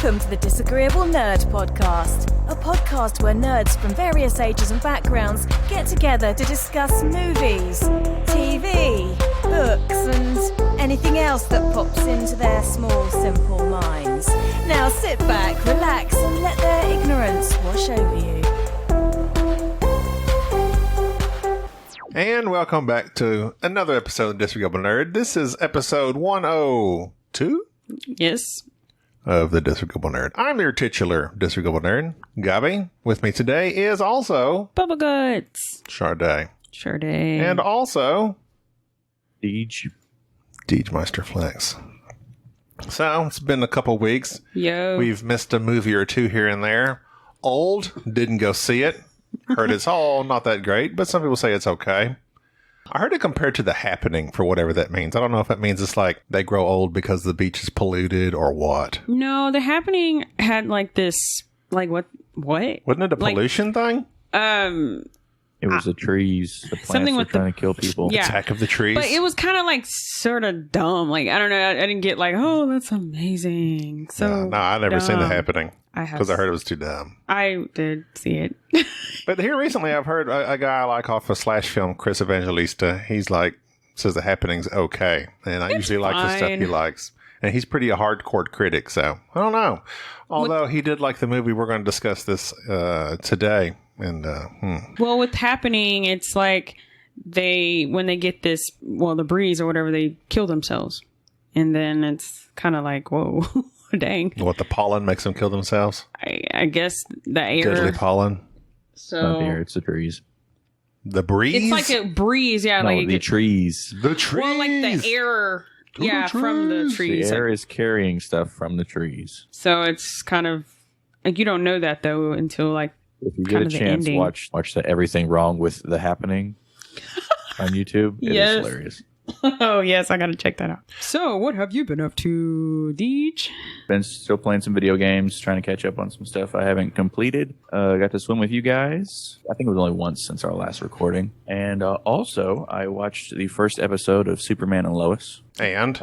Welcome to the Disagreeable Nerd podcast, a podcast where nerds from various ages and backgrounds get together to discuss movies, TV, books, and anything else that pops into their small, simple minds. Now sit back, relax, and let their ignorance wash over you. And welcome back to another episode of Disagreeable Nerd. This is episode 102? Yes. Of the Disagreeable Nerd. I'm your titular Disagreeable Nerd, Gaby. With me today is also Bubble Guts. Sade. And also Deej. Deej Meister Flex. So, it's been a couple weeks. Yo. We've missed a movie or two here and there. Old, didn't go see it. Heard it's all not that great, but some people say it's okay. I heard it compared to The Happening, for whatever that means. I don't know if it means it's like they grow old because the beach is polluted or what. No, The Happening had like this, like what? Wasn't it a pollution thing? It was the trees. The plants something were with trying to kill people. Yeah. Attack of the Trees. But it was kind of like sort of dumb. Like, I don't know. I didn't get like, oh, that's amazing. So no, I never seen The Happening. I have. Because I heard it was too dumb. I did see it. But here recently, I've heard a guy I like off a slash film, Chris Evangelista. He's like, says The Happening's okay. And I usually like the stuff he likes. And he's pretty a hardcore critic, so I don't know. Although he did like the movie, we're going to discuss this today. And Well, with Happening, it's like when they get this, the breeze or whatever, they kill themselves. And then it's kind of like, whoa, dang. What, the pollen makes them kill themselves? I guess the air. Deadly pollen. So Not the air, it's the trees. The breeze? it's like a breeze, yeah. No, like the trees. The trees. Well, like the air, from the trees. The air is carrying stuff from the trees. So it's kind of like you don't know that though until like If you kind get a of the chance, ending. watch the Everything Wrong with The Happening on YouTube. It Yes. is hilarious. Oh yes, I gotta check that out. So what have you been up to, Deej? Been still playing some video games, trying to catch up on some stuff I haven't completed. Got to swim with you guys. I think it was only once since our last recording. And also, I watched the first episode of Superman and Lois. And?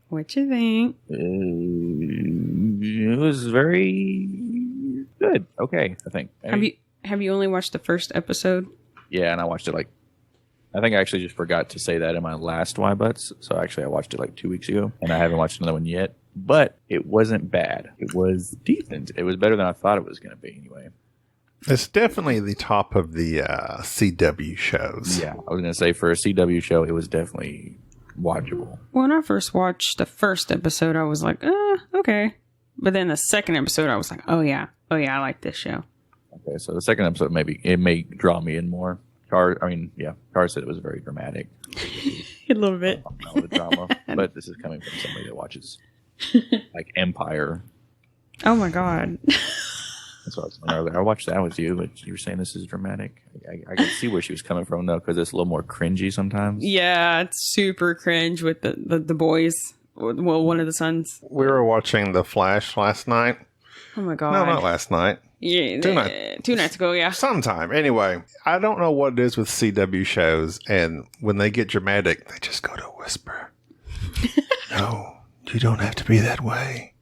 What you think? It was very good. Okay, I think. Have you only watched the first episode? Yeah, and I watched it I think I actually just forgot to say that in my last Why Butts. So actually I watched it like 2 weeks ago, and I haven't watched another one yet. But it wasn't bad. It was decent. It was better than I thought it was going to be anyway. It's definitely the top of the CW shows. Yeah, I was going to say for a CW show, it was definitely watchable. When I first watched the first episode, I was like, okay. But then the second episode, I was like, oh yeah, I like this show. Okay, so the second episode, it may draw me in more. Car said it was very dramatic. A little bit. The drama, but this is coming from somebody that watches like Empire. Oh my god. That's what I was saying earlier. I watched that with you, but you were saying this is dramatic. I can see where she was coming from though, because it's a little more cringy sometimes. Yeah, it's super cringe with the boys. Well, one of the sons. We were watching The Flash last night. Oh my god. No, not last night. Yeah, 2 nights ago, yeah. Sometime. Anyway, I don't know what it is with CW shows, and when they get dramatic, they just go to whisper. No, you don't have to be that way.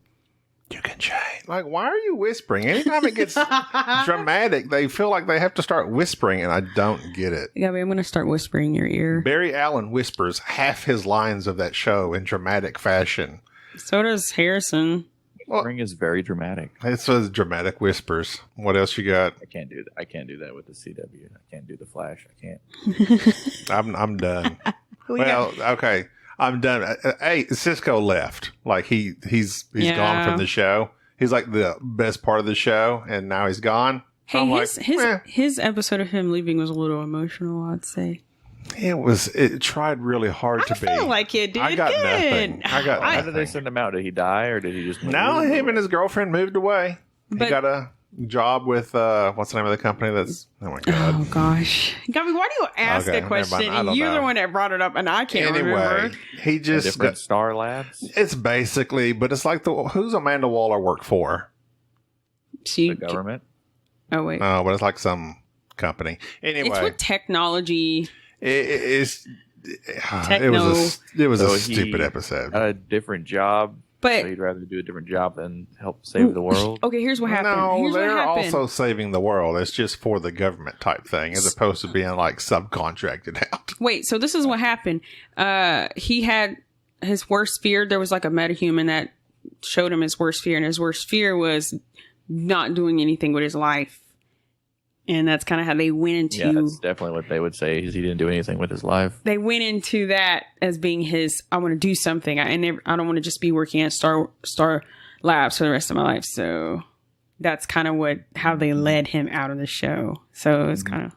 You can change. Like, why are you whispering? Anytime it gets dramatic, they feel like they have to start whispering, and I don't get it. Gaby, I'm going to start whispering in your ear. Barry Allen whispers half his lines of that show in dramatic fashion. So does Harrison. Whispering is very dramatic. It says dramatic whispers. What else you got? I can't do that. I can't do that with the CW. I can't do the Flash. I can't. I'm done. Well, okay. I'm done. Hey, Cisco left. Like he's gone from the show. He's like the best part of the show, and now he's gone. Hey, his episode of him leaving was a little emotional, I'd say. It tried really hard to be. I feel like it did. I got good. nothing. How did they send him out? Did he die, or did he just move? No, him and his girlfriend moved away. But, he got a job with what's the name of the company? That's oh my god. Oh gosh, Gaby, why do you ask a question and you're the one that brought it up and I can't remember? He just different Star Labs. It's basically, but it's like who's Amanda Waller work for? The government. Oh wait. Oh, but it's like some company. Anyway, it's with technology. It was a stupid episode. A different job But So you'd rather do a different job than help save the world? okay, here's what happened. No, Here's what they're happened. also saving the world. It's just for the government type thing, as opposed to being like subcontracted out. Wait, so this is what happened. He had his worst fear. There was like a metahuman that showed him his worst fear, and his worst fear was not doing anything with his life. And that's kind of how they went into. Yeah, that's definitely what they would say. Is he didn't do anything with his life. They went into that as being his. I want to do something. I don't want to just be working at Star Labs for the rest of my life. So that's kind of how they led him out of the show. So it's kind of.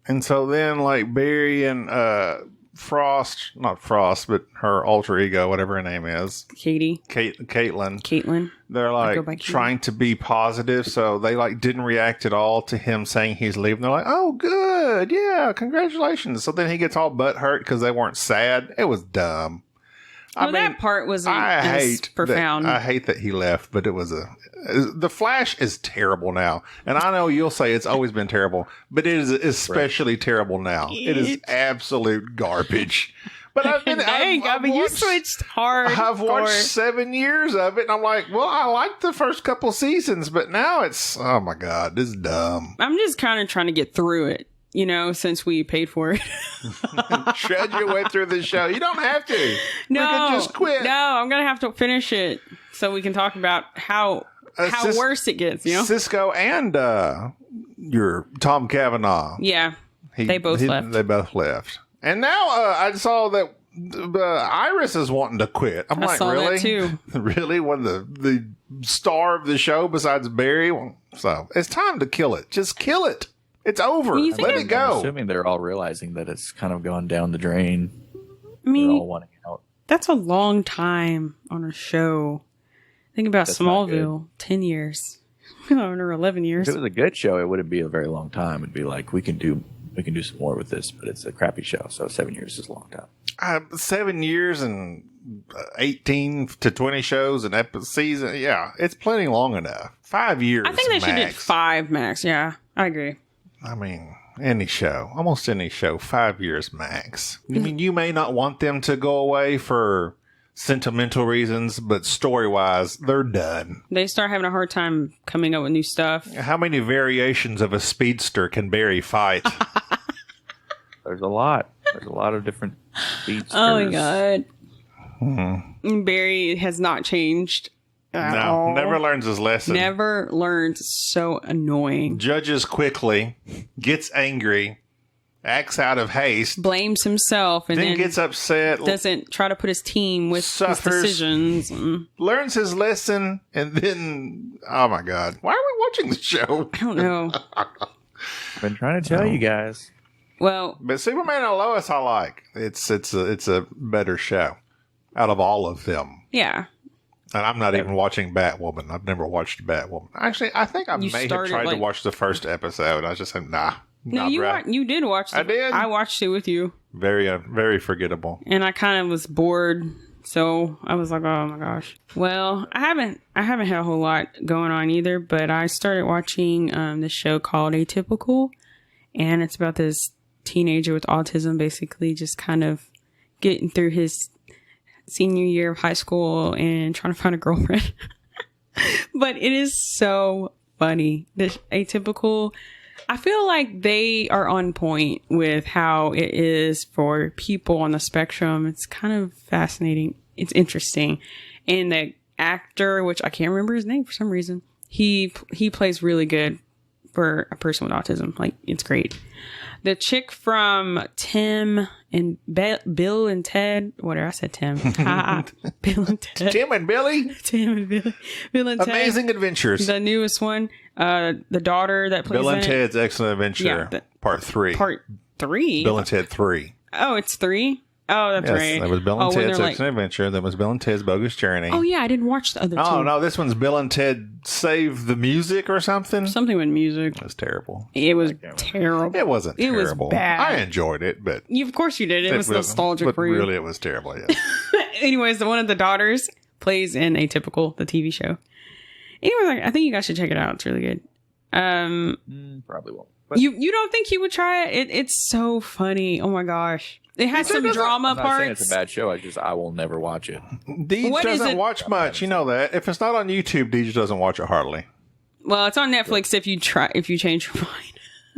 And so then, like Barry and not Frost, but her alter ego, whatever her name is, Caitlin. They're like trying to be positive, so they like didn't react at all to him saying he's leaving. They're like, "Oh, good, yeah, congratulations." So then he gets all butthurt because they weren't sad. It was dumb. Well, that part wasn't profound. I hate that he left, but it was The Flash is terrible now. And I know you'll say it's always been terrible, but it is especially terrible now. It is absolute garbage. But you switched hard. I've watched 7 years of it, and I'm like, well, I liked the first couple seasons, but now it's, oh my God, this is dumb. I'm just kind of trying to get through it. Since we paid for it. Shred your way through the show. You don't have to. No. We can just quit. No, I'm going to have to finish it so we can talk about how worse it gets, Cisco and your Tom Cavanaugh. Yeah. They both left. They both left. And now I saw that Iris is wanting to quit. I'm like, saw really? That too. Really? When the star of the show besides Barry? So it's time to kill it. Just kill it. It's over. Let it go. I'm assuming they're all realizing that it's kind of gone down the drain. I mean, they're all wanting out. That's a long time on a show. Think about Smallville, 10 years. Or 11 years. If it was a good show, it wouldn't be a very long time. It'd be like, we can do some more with this, but it's a crappy show. So 7 years is a long time. 7 years and 18 to 20 shows an season. Yeah, it's plenty long enough. 5 years. I think they should do 5 max. Yeah, I agree. I mean, almost any show, 5 years max. I mean, you may not want them to go away for sentimental reasons, but story-wise, they're done. They start having a hard time coming up with new stuff. How many variations of a speedster can Barry fight? There's a lot. There's a lot of different speedsters. Oh my God. Mm-hmm. Barry has not changed. No, never learns his lesson. Never learns. So annoying. Judges quickly, gets angry, acts out of haste, blames himself, and then gets upset. Doesn't try to put his team with his decisions. Learns his lesson, and then, oh my God, why are we watching the show? I don't know. I've been trying to tell you guys. Well, but Superman and Lois, I like. It's a better show out of all of them. Yeah. And I'm not even watching Batwoman. I've never watched Batwoman. Actually, I think I may have tried to watch the first episode. I just said, nah. No, you did watch it. I did. I watched it with you. Very, very forgettable. And I kind of was bored, so I was like, oh my gosh. Well, I haven't had a whole lot going on either, but I started watching this show called Atypical, and it's about this teenager with autism, basically just kind of getting through his senior year of high school and trying to find a girlfriend. But it is so funny. This Atypical, I feel like they are on point with how it is for people on the spectrum. It's kind of fascinating. It's interesting. And the actor, which I can't remember his name for some reason, he plays really good for a person with autism. Like, it's great. The chick from Tim and Bill and Ted, whatever, I said Tim. Bill and Ted. Tim and Billy. Tim and Billy. Bill and Ted. Amazing Adventures. The newest one. The daughter that plays Bill and Ted's Excellent Adventure. Yeah, Part 3. Part 3? Bill and Ted 3. Oh, it's 3? Oh, that's right. That was Bill and Ted's Excellent Adventure. That was Bill and Ted's Bogus Journey. Oh, yeah, I didn't watch the other two. Oh, no, this one's Bill and Ted Save the Music or something. Something with music. It was terrible. It was terrible. It wasn't terrible. It was bad. I enjoyed it, but... Of course you did. It was nostalgic for you. Really, it was terrible, yeah. Anyways, one of the daughters plays in Atypical, the TV show. Anyway, I think you guys should check it out. It's really good. Probably won't. You don't think he would try it? It's so funny. Oh my gosh. It has some drama I'm not saying it's parts. a bad show. I will never watch it. Deej What is doesn't it? watch much. You know that. If it's not on YouTube, Deej doesn't watch it hardly. Well, it's on Netflix if you change your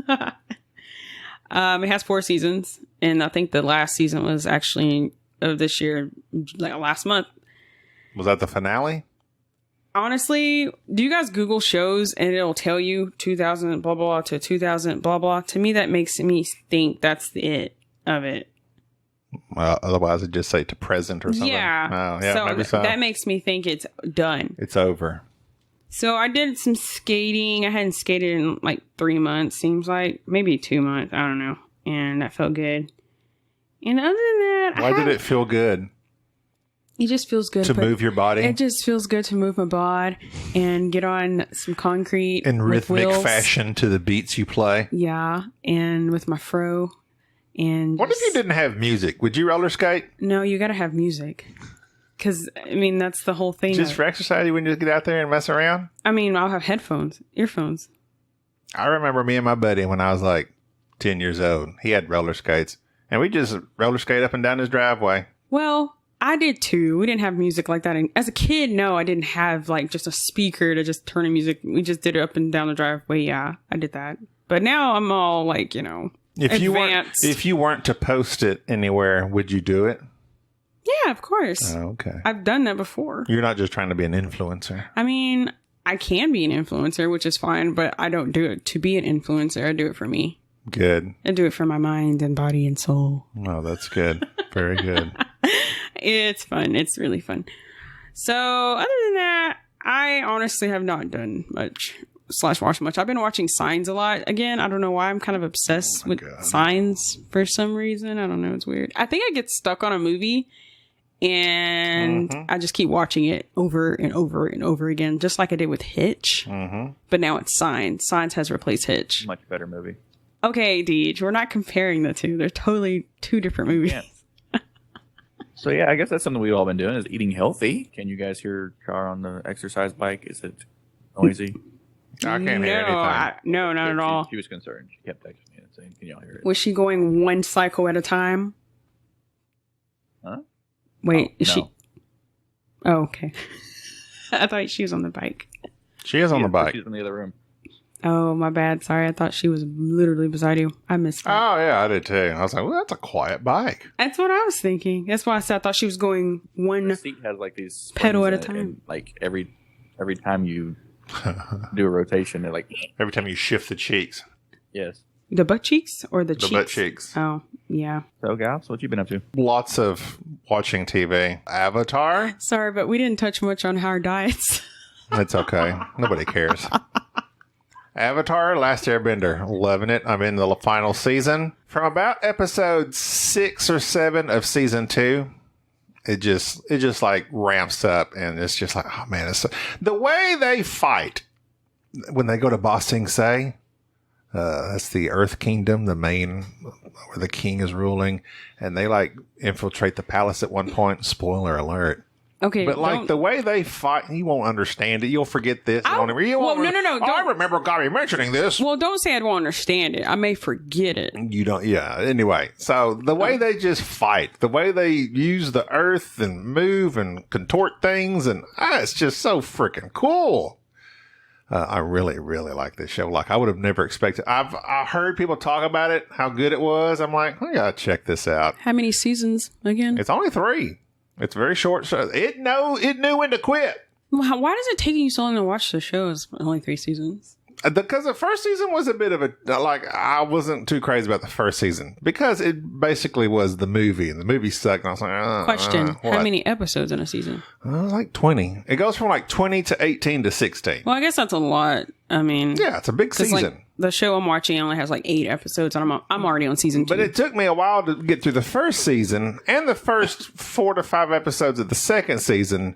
mind. It has 4 seasons, and I think the last season was actually of this year, like last month. Was that the finale? Honestly, do you guys Google shows and it'll tell you 2000 blah blah to 2000 blah blah? To me, that makes me think that's the it of it. Otherwise, it'd just say to present or something. Yeah. Oh, yeah, so maybe so. that makes me think it's done. It's over. So I did some skating. I hadn't skated in like 3 months, seems like. Maybe 2 months. I don't know. And that felt good. And other than that... Why did it feel good? It just feels good. To move your body? It just feels good to move my bod and get on some concrete. In with rhythmic wheels. fashion to the beats you play? Yeah. And with my fro. And What if you didn't have music? Would you roller skate? No, you got to have music. Because, I mean, that's the whole thing. Just for exercise, you wouldn't just get out there and mess around? I mean, I'll have headphones, earphones. I remember me and my buddy when I was like 10 years old. He had roller skates. And we just roller skate up and down his driveway. Well, I did too. We didn't have music like that. And as a kid, no, I didn't have like just a speaker to just turn the music. We just did it up and down the driveway. Yeah, I did that. But now I'm all like, advanced. If you weren't to post it anywhere, would you do it? Yeah, of course. Oh, okay. I've done that before. You're not just trying to be an influencer. I mean, I can be an influencer, which is fine, but I don't do it to be an influencer. I do it for me. Good. I do it for my mind and body and soul. Oh, that's good. Very good. It's fun. It's really fun. So, other than that, I honestly have not done much / watched much. I've been watching Signs a lot. Again, I don't know why. I'm kind of obsessed with Signs for some reason. I don't know. It's weird. I think I get stuck on a movie and I just keep watching it over and over and over again, just like I did with Hitch. But now it's Signs. Signs has replaced Hitch. Much better movie. Okay, Deej, we're not comparing the two. They're totally 2 different movies. Yeah. So yeah, I guess that's something we've all been doing is eating healthy. Can you guys hear Char on the exercise bike? Is it noisy? I can't hear anything. No, not at all. She was concerned. She kept texting me and saying, "Can y'all hear it?" Was she going 1 cycle at a time? Huh? Wait, is no. she? Oh, okay. I thought she was on the bike. She is on the bike. She's in the other room. Oh, my bad. Sorry, I thought she was literally beside you. I missed that. Oh, yeah, I did too. I was like, well, that's a quiet bike. That's what I was thinking. That's why I said I thought she was going The 1 seat has like these pedal at a springs in it, time. and, like every time you do a rotation, they're like, Every time you shift the cheeks. yes. The butt cheeks or the cheeks? The butt cheeks. Oh, yeah. So, Gals, what you been up to? Lots of watching TV. Avatar. Sorry, but we didn't touch much on our diets. It's okay. Nobody cares. Avatar, Last Airbender. Loving it. I'm in the final season. From about episode 6 or 7 of season 2, it just like ramps up, and it's just like, oh man, the way they fight when they go to Ba Sing Se. That's the Earth Kingdom, the main where the king is ruling, and they like infiltrate the palace at one point. Spoiler alert. Okay, But like the way they fight, you won't understand it. You'll forget this. No. No. Don't- I remember Gaby mentioning this. Well, don't say I won't understand it. I may forget it. You don't. Yeah. Anyway, so the way they just fight, the way they use the earth and move and contort things, and it's just so freaking cool. I really, really like this show. Like I would have never expected. I heard people talk about it, how good it was. I'm like, I gotta check this out. How many seasons again? It's only 3. It's very short. So it knew when to quit. Why does it take you so long to watch the show? It's only 3 seasons. Because the first season was a bit of a, like, I wasn't too crazy about the first season because it basically was the movie, and the movie sucked. And I was like, Question: what? How many episodes in a season? Like 20. It goes from like 20 to 18 to 16. Well, I guess that's a lot. I mean, Yeah, it's a big 'cause, season. like, the show I'm watching only has like 8 episodes, and I'm already on season 2. But it took me a while to get through the first season and the first 4 to 5 episodes of the second season.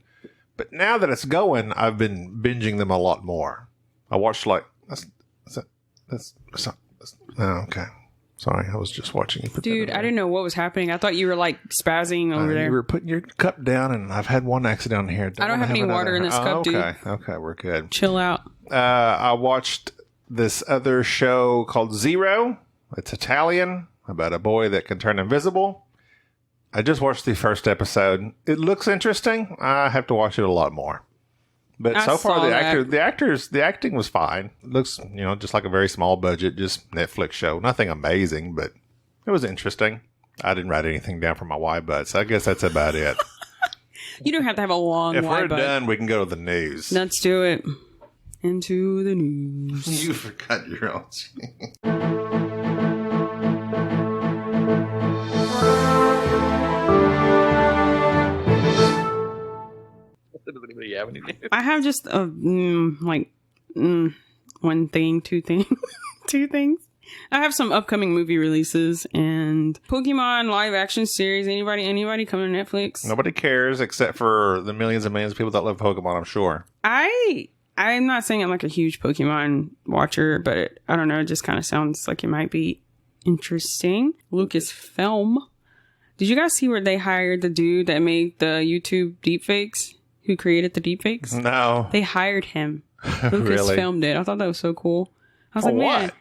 But now that it's going, I've been binging them a lot more. I watched like okay. Sorry, I was just watching you put Dude, that in I didn't know what was happening. I thought you were like spazzing over You there. were putting your cup down, and I've had one accident on here. I don't wanna have any another. water in this cup, dude. Okay, we're good. Chill out. I watched this other show called Zero. It's Italian, about a boy that can turn invisible. I just watched the first episode. It looks interesting. I have to watch it a lot more. But so far, the acting was fine. It looks, just like a very small budget, just Netflix show. Nothing amazing, but it was interesting. I didn't write anything down for my why butts. I guess that's about it. You don't have to have a long If why we're butt. done, we can go to the news. Let's do it. Into the news. You forgot your own. I have just one thing, two things. Two things. I have some upcoming movie releases and Pokemon live action series. Anybody coming to Netflix? Nobody cares except for the millions and millions of people that love Pokemon, I'm sure. I'm not saying I'm like a huge Pokemon watcher, but I don't know. It just kind of sounds like it might be interesting. Lucasfilm. Did you guys see where they hired the dude that made the YouTube deepfakes? Who created the deepfakes? No. They hired him. Really? Lucasfilm did. I thought that was so cool. I was For like, man. what?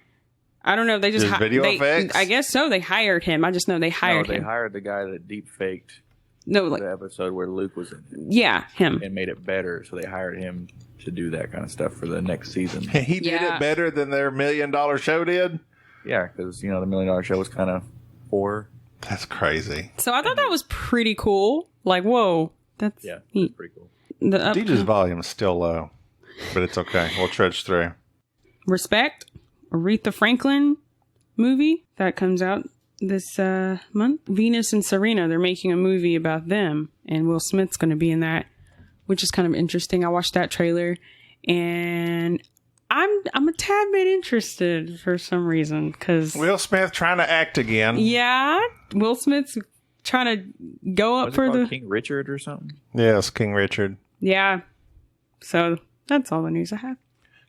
I don't know. They just video effects? I guess so. They hired him. I just know they hired him. They hired the guy that deep faked No, like the episode where Luke was in it yeah, him. and made it better. So they hired him to do that kind of stuff for the next season. He did Yeah. it better than their $1 million show did? Yeah, because the $1 million show was kind of poor. That's crazy. So I thought that was pretty cool. Like, whoa, that's Yeah, neat. it's pretty cool. The Deej's volume is still low, but it's okay. We'll trudge through. Respect, Aretha Franklin movie that comes out this month. Venus and Serena, they're making a movie about them, and Will Smith's going to be in that, which is kind of interesting. I watched that trailer, and I'm a tad bit interested for some reason because Will Smith trying to act again. yeah, Will Smith's trying to go up Was it for called the King Richard or something? Yes, King Richard. yeah. So that's all the news I have.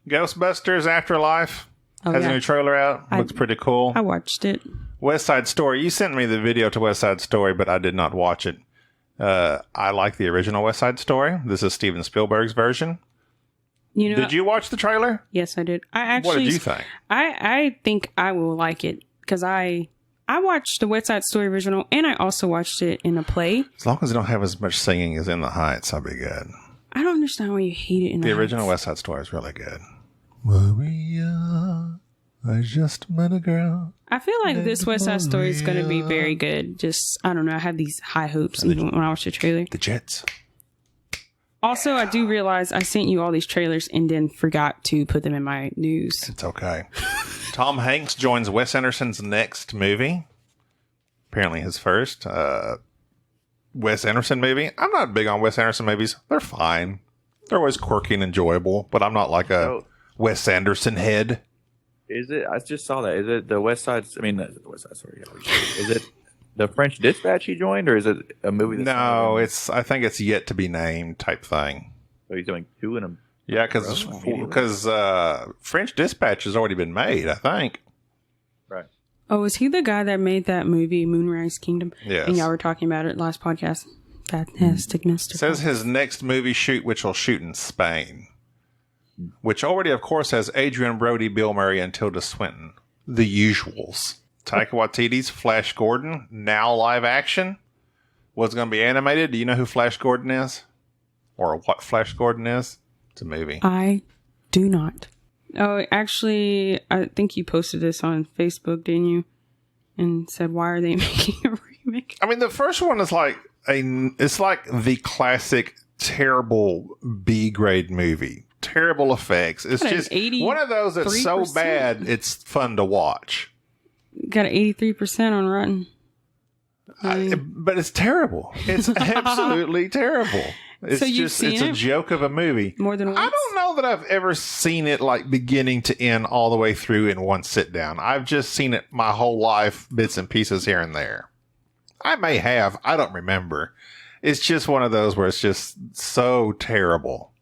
Ghostbusters Afterlife Oh, has yeah. a new trailer out. Looks pretty cool. I watched it. West Side Story. You sent me the video to West Side Story, but I did not watch it. I like the original West Side Story. This is Steven Spielberg's version. You know, Did you watch the trailer? Yes, I did. I actually. What did you think? I think I will like it because I watched the West Side Story original and I also watched it in a play. As long as it don't have as much singing as In the Heights, I'll be good. I don't understand why you hate it in The original Heights. West Side Story is really good. Maria, I just met a girl. I feel like this West Side Story is going to be very good. Just I don't know. I have these high hopes even when I watched the trailer. The Jets. Also, I do realize I sent you all these trailers and then forgot to put them in my news. It's okay. Tom Hanks joins Wes Anderson's next movie. Apparently his first. Wes Anderson movie. I'm not big on Wes Anderson movies. They're fine. They're always quirky and enjoyable, but I'm not like a Wes Anderson head. Is it? I just saw that. Is it the West Side? I mean, the West Side Story. Is it the French Dispatch he joined, or is it a movie? That's No, I think it's yet to be named type thing. So he's doing two in a. Yeah, because French Dispatch has already been made, I think. Right. Oh, is he the guy that made that movie Moonrise Kingdom? Yes. And y'all were talking about it last podcast. Fantastic, Mr. Says his next movie shoot, which will shoot in Spain, which already, of course, has Adrian Brody, Bill Murray, and Tilda Swinton. The usuals. Taika Waititi's Flash Gordon, now live action. Was going to be animated. Do you know who Flash Gordon is? Or what Flash Gordon is? It's a movie. I do not. Oh, actually, I think you posted this on Facebook, didn't you? And said, why are they making a remake? I mean, the first one is like it's like the classic terrible B grade movie. Terrible effects. It's Got an just one of those that's so 83%. bad it's fun to watch. Got an 83% on Rotten. But it's terrible. It's absolutely terrible. It's So you've just seen it's a it? joke of a movie. More than I once? don't know that I've ever seen it like beginning to end all the way through in one sit down. I've just seen it my whole life, bits and pieces here and there. I may have. I don't remember. It's just one of those where it's just so terrible.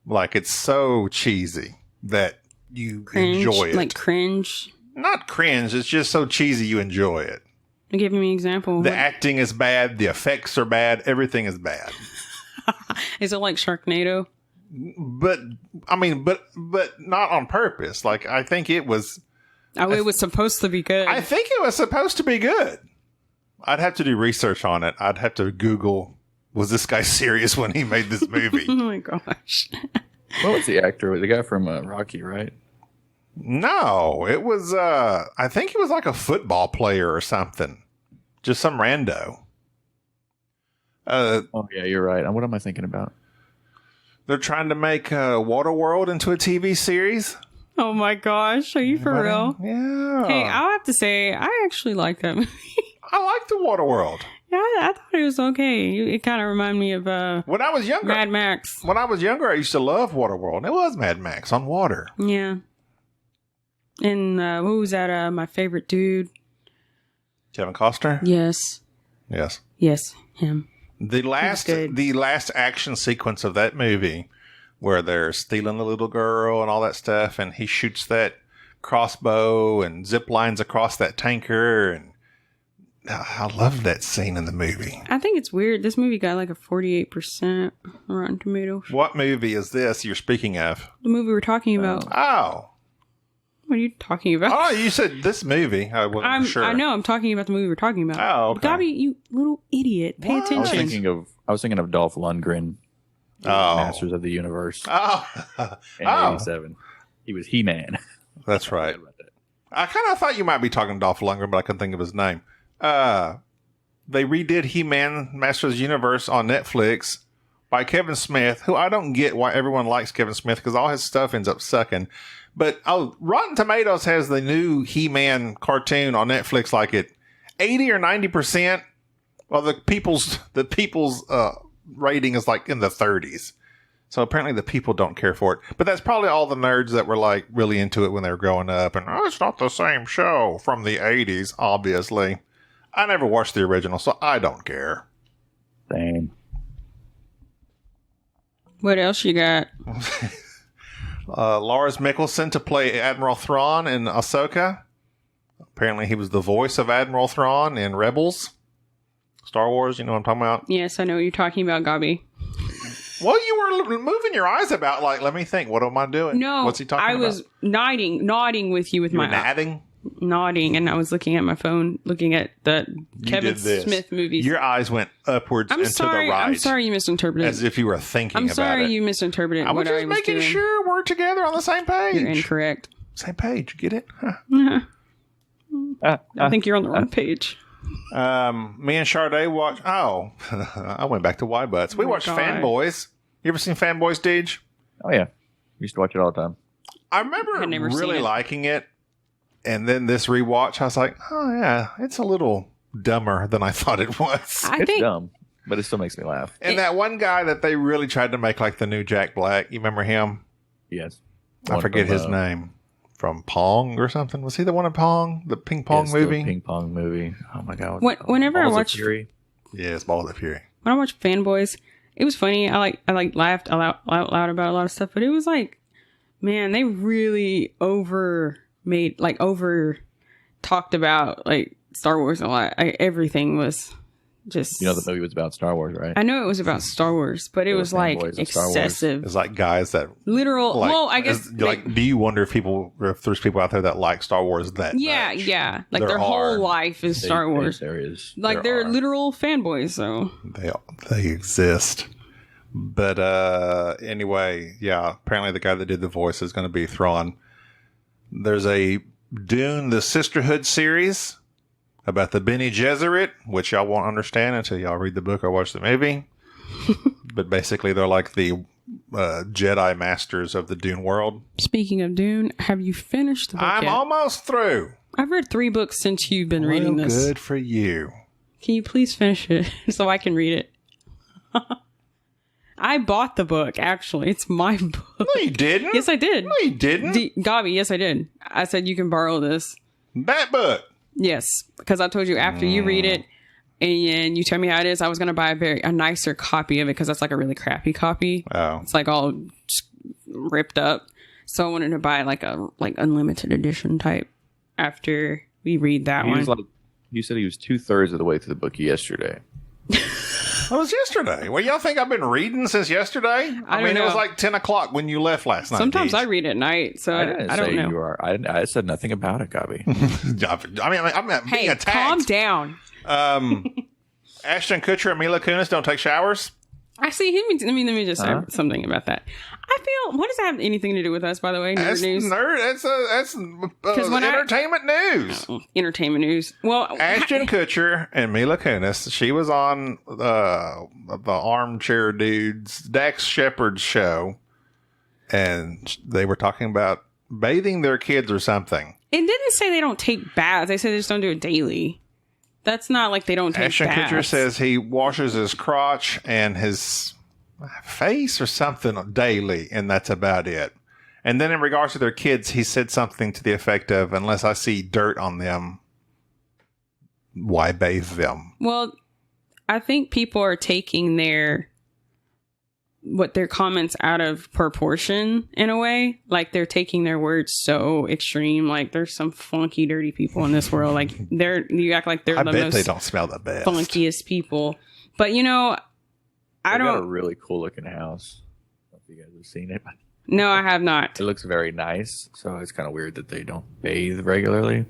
Like it's so cheesy that you Cringe, enjoy it. like cringe. Not cringe. It's just so cheesy you enjoy it. Give me an example. The What- acting is bad. The effects are bad. Everything is bad. Is it like Sharknado? but not on purpose. Like, I think it was. Oh, it was supposed to be good. I think it was supposed to be good. I'd have to do research on it. I'd have to Google, was this guy serious when he made this movie? Oh my gosh. What was the actor? The guy from Rocky, right? No, it was, I think he was like a football player or something. Just some rando. Oh, yeah, you're right. What am I thinking about? They're trying to make Waterworld into a TV series. Oh my gosh. Are you for real? Yeah. Hey, I'll have to say, I actually like that movie. I like the Waterworld. Yeah, I thought it was okay. It kind of reminded me of when I was younger, Mad Max. When I was younger, I used to love Waterworld. It was Mad Max on water. Yeah. And who was that? My favorite dude. Kevin Costner? Yes. Yes. Yes, him. The last action sequence of that movie where they're stealing the little girl and all that stuff, and he shoots that crossbow and zip lines across that tanker, and I love that scene in the movie. I think it's weird. This movie got like a 48% Rotten Tomatoes. What movie is this you're speaking of? The movie we're talking about. Oh. What are you talking about? Oh, you said this movie. I wasn't sure. I know. I'm talking about the movie we're talking about. Oh, okay. Gaby, you little idiot. Pay attention. I was thinking of Dolph Lundgren. Masters of the Universe. In 87. He was He-Man. That's right. I kind of thought you might be talking Dolph Lundgren, but I couldn't think of his name. They redid He-Man Masters of the Universe on Netflix by Kevin Smith, who I don't get why everyone likes Kevin Smith, because all his stuff ends up sucking. But Rotten Tomatoes has the new He-Man cartoon on Netflix like at 80 or 90%. Well, the people's rating is like in the 30s. So apparently the people don't care for it. But that's probably all the nerds that were like really into it when they were growing up. And it's not the same show from the 80s, obviously. I never watched the original, so I don't care. Same. What else you got? Lars Mikkelsen to play Admiral Thrawn in Ahsoka. Apparently he was the voice of Admiral Thrawn in Rebels. Star Wars, you know what I'm talking about? Yes, I know what you're talking about, Gaby. Well, you were moving your eyes about, like, let me think. What am I doing? No, what's he talking about? I was nodding with you with my nodding? Nodding, and I was looking at my phone, looking at the Kevin Smith movies. Your eyes went upwards and to the right. I'm sorry you misinterpreted. As if you were thinking about it. I'm sorry you misinterpreted I was what I just was making doing. sure we're together on the same page. You're incorrect. Same page. Get it? Huh. I think you're on the wrong page. Me and Sade watched... Oh, I went back to Y-Butts. We watched Fanboys. You ever seen Fanboys, Deej? Oh, yeah. Used to watch it all the time. I remember really liking it. And then this rewatch, I was like, oh, yeah, it's a little dumber than I thought it was. It's dumb, but it still makes me laugh. And that one guy that they really tried to make like the new Jack Black, you remember him? Yes. I forget his name. From Pong or something. Was he the one in Pong? The ping pong movie? The ping pong movie. Oh, my God. Whenever Balls I watch... Yeah, it's Balls of Fury. When I watch Fanboys, it was funny. I laughed out loud about a lot of stuff, but it was like, man, they really over talked about like Star Wars a lot. Everything was just... You know the movie was about Star Wars, right? I know it was about Star Wars, but it was like excessive. It's like guys that... Literal... Like, well, I guess... do you wonder if there's people out there that like Star Wars that much? Yeah. Like their whole life is Star Wars. There is. Like they're literal fanboys, so... They exist. But anyway, yeah, apparently the guy that did the voice is going to be Thrawn. There's a Dune, the Sisterhood series about the Bene Gesserit, which y'all won't understand until y'all read the book or watch the movie. But basically, they're like the Jedi masters of the Dune world. Speaking of Dune, have you finished the book I'm yet? almost through. I've read 3 books since you've been reading this. Good for you. Can you please finish it so I can read it? I bought the book, actually. It's my book. No, you didn't. Yes, I did. No, you didn't. Gaby, yes, I did. I said you can borrow this. That book. Yes, because I told you after you read it and you tell me how it is, I was going to buy a nicer copy of it because that's like a really crappy copy. Oh. It's like all ripped up. So I wanted to buy like a unlimited edition type after we read that one. You said he was 2/3 of the way through the book yesterday. It was yesterday. Well, y'all think I've been reading since yesterday? I mean, know. It was like 10 o'clock when you left last night. Sometimes Deej. I read at night, so I don't know. You are. I said nothing about it, Gaby. I mean, I'm being Hey, attacked. calm down. Ashton Kutcher and Mila Kunis don't take showers? Actually, let me just say something about that. I feel, what does that have anything to do with us, by the way? Nerd news? That's entertainment news. Entertainment news. Well, Ashton Kutcher and Mila Kunis, she was on the Armchair Dudes, Dax Shepard's show, and they were talking about bathing their kids or something. It didn't say they don't take baths. They said they just don't do it daily. That's not like they don't take Ashton baths. Kutcher says he washes his crotch and his face or something daily, and that's about it. And then in regards to their kids, he said something to the effect of, unless I see dirt on them, why bathe them? Well, I think people are taking their comments out of proportion in a way. Like, they're taking their words so extreme. Like, there's some funky, dirty people in this world. Like, you act like they're the most they don't smell the best. funkiest people. But I They got a don't. really cool looking house. I don't know if you guys have seen it. No, I have not. It looks very nice, so it's kind of weird that they don't bathe regularly.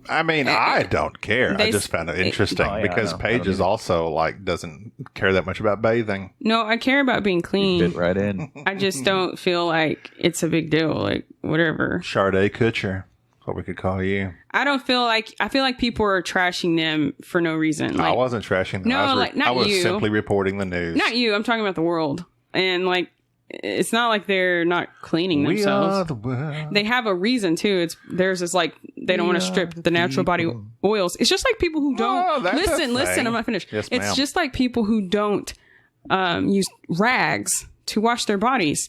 I mean, I don't care. I just found it interesting because I Paige is also doesn't care that much about bathing. No, I care about being clean. Fit right in. I just don't feel like it's a big deal. Like, whatever. Sade Kutcher. That's what we could call you. I feel like people are trashing them for no reason. Like, I wasn't trashing them. No, I was you. simply reporting the news. Not you. I'm talking about the world. And it's not like they're not cleaning We themselves. are the world. They have a reason too. There's this they don't want to strip the natural body oils. It's just like people who don't listen. I'm not finished. Yes, it's ma'am. just like people who don't use rags to wash their bodies.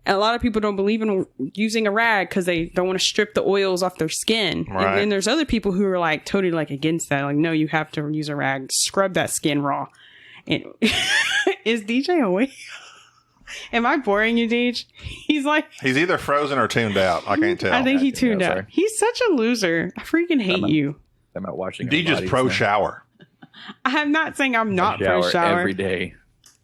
A lot of people don't believe in using a rag because they don't want to strip the oils off their skin. Right. And then there's other people who are totally against that. Like, no, you have to use a rag, scrub that skin raw. And is DJ awake? Am I boring you, Deej? He's either frozen or tuned out. I can't tell. I think he Yeah, tuned out. sorry. He's such a loser. I freaking hate you. I'm not watching. Deej is pro shower. I'm not saying I'm not pro shower. every day,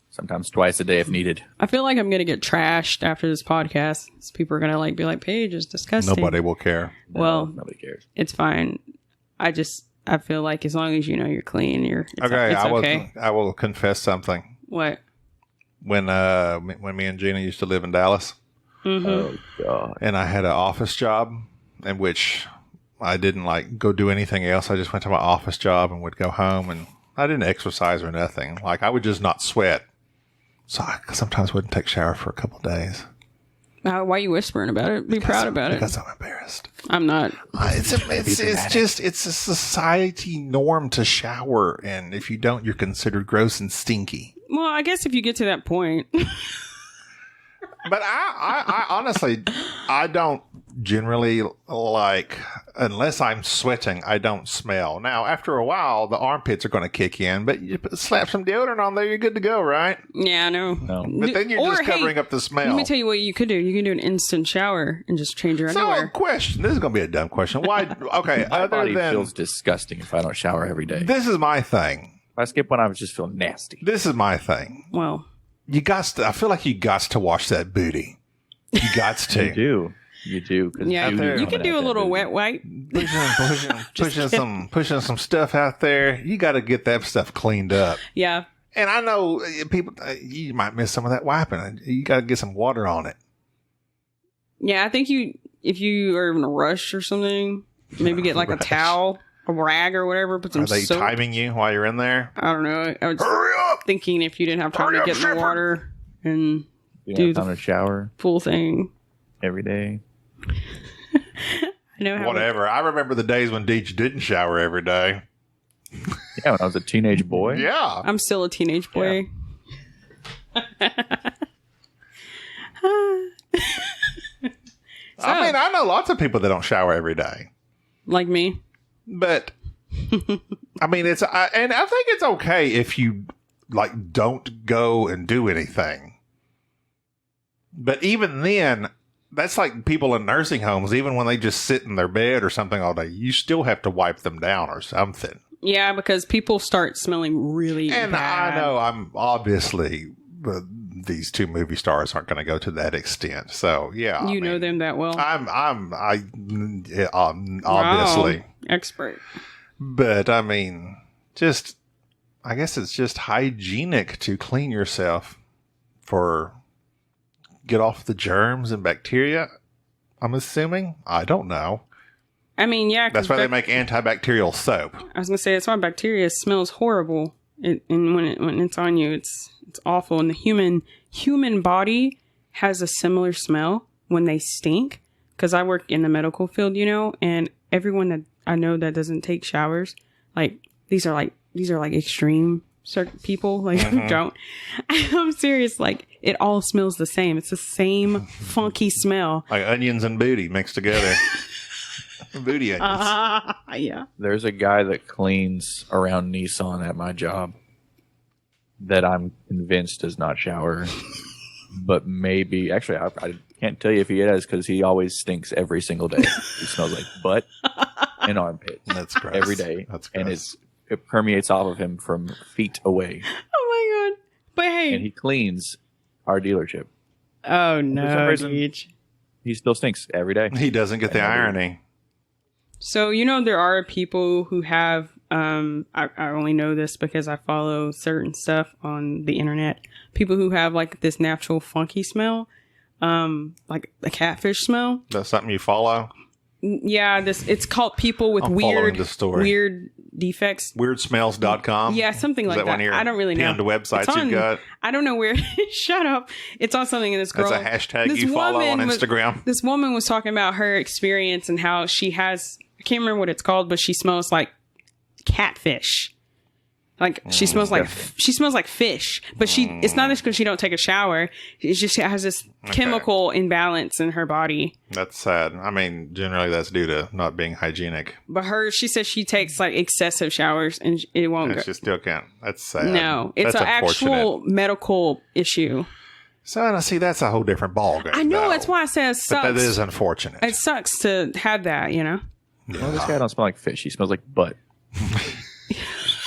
sometimes twice a day if needed. I feel like I'm gonna get trashed after this podcast. So people are gonna be like, Paige is disgusting. Nobody will care. Well, Nobody cares. it's fine. I feel like as long as you know you're clean, it's okay. I will confess something. What? When me and Gina used to live in Dallas, Oh God. and I had an office job in which I didn't go do anything else. I just went to my office job and would go home, and I didn't exercise or nothing. I would just not sweat. So I sometimes wouldn't take a shower for a couple of days. Why are you whispering about it? Be proud about it. Because I'm embarrassed. I'm not. It's a society norm to shower, and if you don't, you're considered gross and stinky. Well, I guess if you get to that point. But I honestly, I don't generally unless I'm sweating, I don't smell. Now, after a while, the armpits are going to kick in, but you slap some deodorant on there, you're good to go, right? Yeah, I know. No. But then you're just covering up the smell. Let me tell you what you could do. You can do an instant shower and just change your So, underwear. question. This is going to be a dumb question. Why? Okay, My other body than feels disgusting if I don't shower every day. this is my thing. If I skip one, I would just feel nasty. This is my thing. Well, I feel like you got to wash that booty. You got to. You do. 'Cause yeah, you you can do a little wet wipe. pushing some stuff out there. You got to get that stuff cleaned up. Yeah. And I know people, you might miss some of that wiping. You got to get some water on it. Yeah, I think if you are in a rush or something, maybe get a towel, a rag or whatever, put some Are they soap. timing you while you're in there? I don't know. I was Hurry up! thinking if you didn't have time Hurry to up, get in the Shepherd. water and You do have time to shower full thing. every day. I know how Whatever. I remember the days when Deej didn't shower every day. Yeah, when I was a teenage boy. Yeah. I'm still a teenage boy. I mean, I know lots of people that don't shower every day. Like me. But, I mean, and I think it's okay if you, don't go and do anything. But even then, that's like people in nursing homes, even when they just sit in their bed or something all day, you still have to wipe them down or something. Yeah, because people start smelling really And bad. I know I'm obviously, these two movie stars aren't going to go to that extent. So, yeah. You know them that well. Obviously. Wow. Expert. But, I mean, I guess it's just hygienic to clean yourself get off the germs and bacteria, I'm assuming. I don't know. I mean, yeah. That's why they make antibacterial soap. I was going to say, that's why bacteria smells horrible. And when it's on you, it's awful. And the human body has a similar smell when they stink. Because I work in the medical field, and everyone that I know that doesn't take showers, like, these are extreme people, like, who don't. I'm serious, like, it all smells the same. It's the same funky smell. Like onions and booty mixed together. Booty onions. Yeah. There's a guy that cleans around Nissan at my job that I'm convinced does not shower. But maybe, actually, I can't tell you if he does because he always stinks every single day. He smells like butt and armpit. That's gross. Every day. That's And gross. it permeates off of him from feet away. Oh my God. But hey. And he cleans our dealership. Oh some no, reason- Deej. He still stinks every day. He doesn't get the irony. So, there are people who have, I only know this because I follow certain stuff on the internet. People who have like this natural funky smell, like the catfish smell. That's something you follow? Yeah, it's called people with I'm following weird the story. weird defects. Weirdsmells.com? Yeah, something Is like that one that. of your I don't really know. pinned websites It's on- you've got? I don't know where. Shut up. It's on something in this girl. That's a hashtag this you follow on woman Instagram. This woman was talking about her experience and how she has, I can't remember what it's called, but she smells like catfish. Like she smells like fish, but it's not just because she don't take a shower. It's just she has this chemical imbalance in her body. That's sad. I mean, generally that's due to not being hygienic. But she says she takes like excessive showers and it won't go. She still can't. That's sad. No, it's That's an unfortunate. actual medical issue. So, and see, that's a whole different ballgame. I know, though. that's why I say it But sucks. that is unfortunate. It sucks to have that, Well, this guy don't smell like fish. He smells like butt.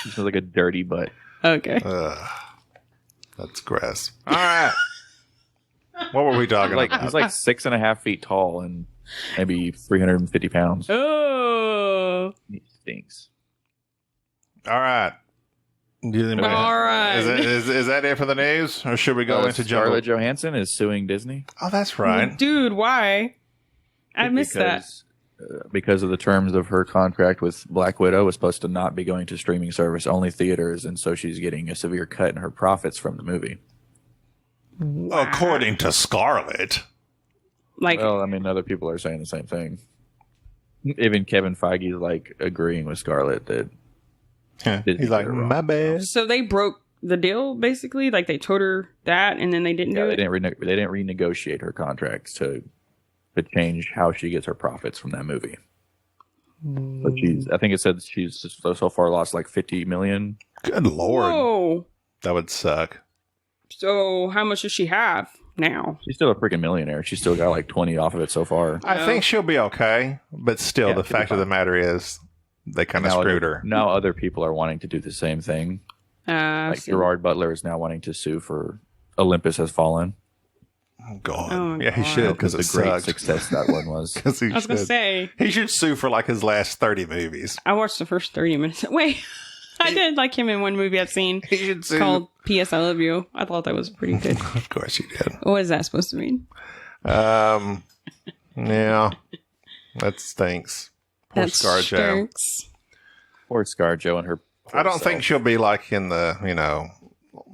He smells like a dirty butt. Okay. That's gross. All right. What were we talking about? He's like 6.5 feet tall and maybe 350 pounds. Oh. He stinks. All right. All right. Is that it for the news? Or should we go into Scarlett Jungle? Johansson is suing Disney. Oh, that's right. Dude, why? I missed that. Because of the terms of her contract with Black Widow, was supposed to not be going to streaming service, only theaters, and so she's getting a severe cut in her profits from the movie. According to Scarlett. Like, Well, I mean, other people are saying the same thing. Even Kevin Feige's like agreeing with Scarlett that He's like, my bad. so they broke the deal, basically? Like, they told her that, and then they didn't do they it? didn't renegotiate her contracts to change how she gets her profits from that movie. But I think it said she's so far lost like $50 million. Good Lord. Whoa. That would suck. So, how much does she have now? She's still a freaking millionaire. She's still got like 20 off of it so far. I think she'll be okay. But still, Yeah, the she'll be fact of the matter is, they kind of Now screwed her. Now other people are wanting to do the same thing. Like Gerard Butler is now wanting to sue for Olympus Has Fallen. Oh, God. Oh, Yeah, he God. should, because the it great sucked. success that one was. 'Cause he I was going to should. say, He should sue for like his last 30 movies. I watched the first 30 minutes. Wait, I did like him in one movie I've seen He should sue. called P.S. I Love You. I thought that was pretty good. Of course you did. What is that supposed to mean? Yeah. That stinks. Poor That ScarJo. stinks. Poor ScarJo and her. I don't think she'll be like in the,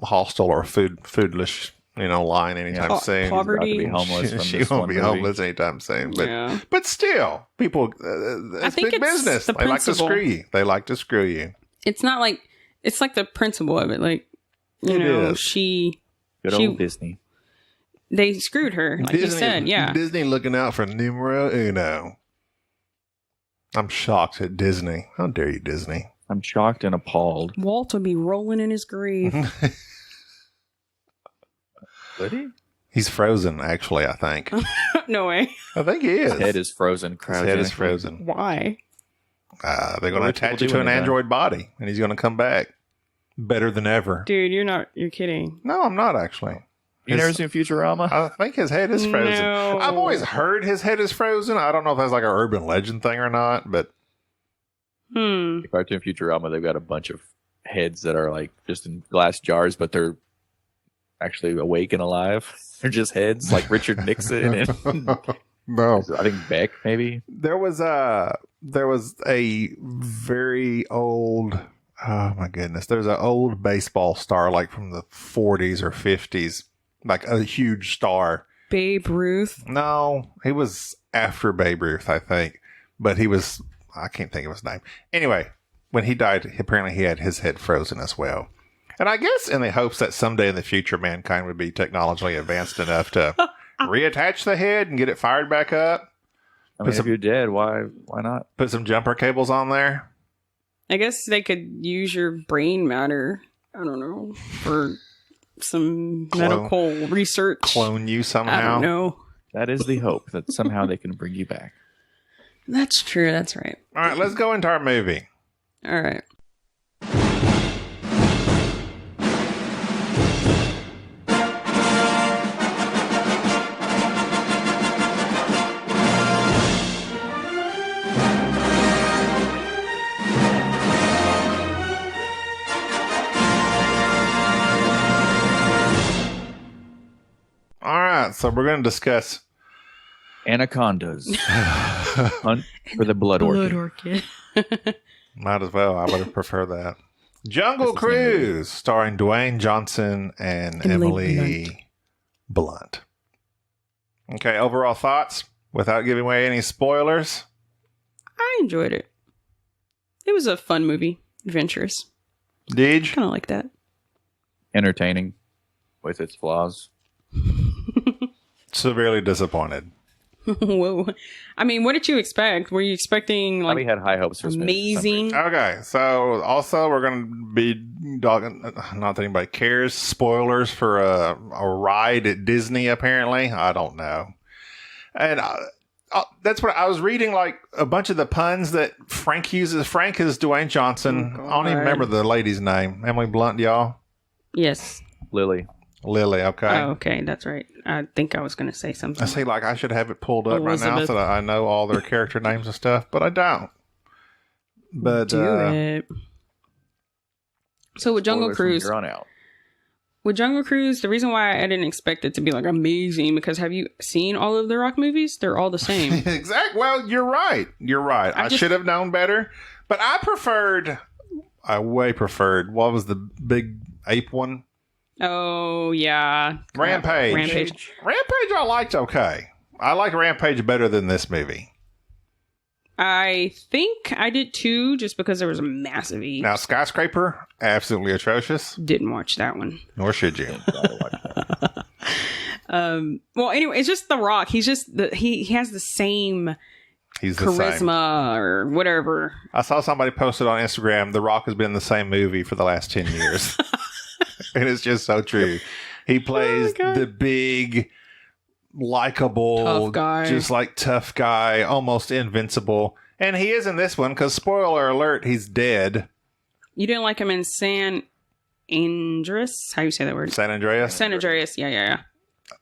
hostel or foodless, line anytime soon. poverty. About to be homeless from She this won't one be movie. homeless anytime soon. But Yeah. but still, people, it's think big it's business. the They like to principle. screw you. They like to screw you. It's not like, it's like the principle of it. Like, It is. Good she- old Disney. they screwed her, like you said. Yeah. Disney looking out for numero uno. I'm shocked at Disney. How dare you, Disney? I'm shocked and appalled. Walt would be rolling in his grave. Would he? He's frozen, actually, I think. No way. I think he is. His head is frozen. His head is cryogenically. frozen. Why? They're going to attach it to an android body, and he's going to come back better than ever. Dude, you're kidding. No, I'm not actually. You never seen Futurama? I think his head is frozen. No. I've always heard his head is frozen. I don't know if that's like an urban legend thing or not, but The cartoon Futurama, they've got a bunch of heads that are like just in glass jars, but they're actually awake and alive. They're just heads, like Richard Nixon and no. I think Beck, maybe. There was a very old, oh my goodness, there's an old baseball star like from the 40s or 50s, like a huge star. Babe Ruth. No, he was after Babe Ruth, I think, but I can't think of his name. Anyway, when he died, apparently he had his head frozen as well. And I guess in the hopes that someday in the future, mankind would be technologically advanced enough to reattach the head and get it fired back up. I mean, if you're dead, why not? Put some jumper cables on there. I guess they could use your brain matter. I don't know, for some medical research. Clone you somehow. I don't know. That is the hope, that somehow they can bring you back. That's true. That's right. All right, let's go into our movie. All right. All right, so we're going to discuss Anacondas. Hunt for the Blood Orchid. Might as well. I would have preferred that. Jungle That's the same movie. Cruise, starring Dwayne Johnson and Emily Emily Blunt. Okay, overall thoughts without giving away any spoilers. I enjoyed it. It was a fun movie. Adventurous. Deej? Kind of like that. Entertaining with its flaws. Severely disappointed. Whoa. I mean, what did you expect? Were you expecting Probably like had high hopes for amazing? Okay, so also we're going to be talking, not that anybody cares, spoilers for a ride at Disney, apparently. I don't know. And that's what I was reading, like a bunch of the puns that Frank uses. Frank is Dwayne Johnson. Oh, I don't even remember the lady's name. Emily Blunt, y'all? Yes. Lily. Lily, okay. Oh, okay, that's right. I think I was going to say something. I see, like, I should have it pulled up right now Elizabeth. so that I know all their character names and stuff, but I don't. But Do it. So with Jungle Spoilers from Cruise, here on out. the reason why I didn't expect it to be like amazing, because have you seen all of the Rock movies? They're all the same. Exactly. Well, you're right. You're right. I should have known better, but I way preferred, what was the big ape one? Oh, yeah. Rampage. Rampage. Rampage I liked okay. I liked Rampage better than this movie. I think I did too, just because there was a massive E. Now, Skyscraper, absolutely atrocious. Didn't watch that one. Nor should you. Well, anyway, it's just The Rock. He's just he has the same He's the same. charisma or whatever. I saw somebody posted on Instagram, The Rock has been in the same movie for the last 10 years. And it's just so true. He plays the big, likable, Tough guy. just like tough guy, almost invincible. And he is in this one because, spoiler alert, he's dead. You didn't like him in San Andreas? How do you say that word? San Andreas? San Andreas. Yeah.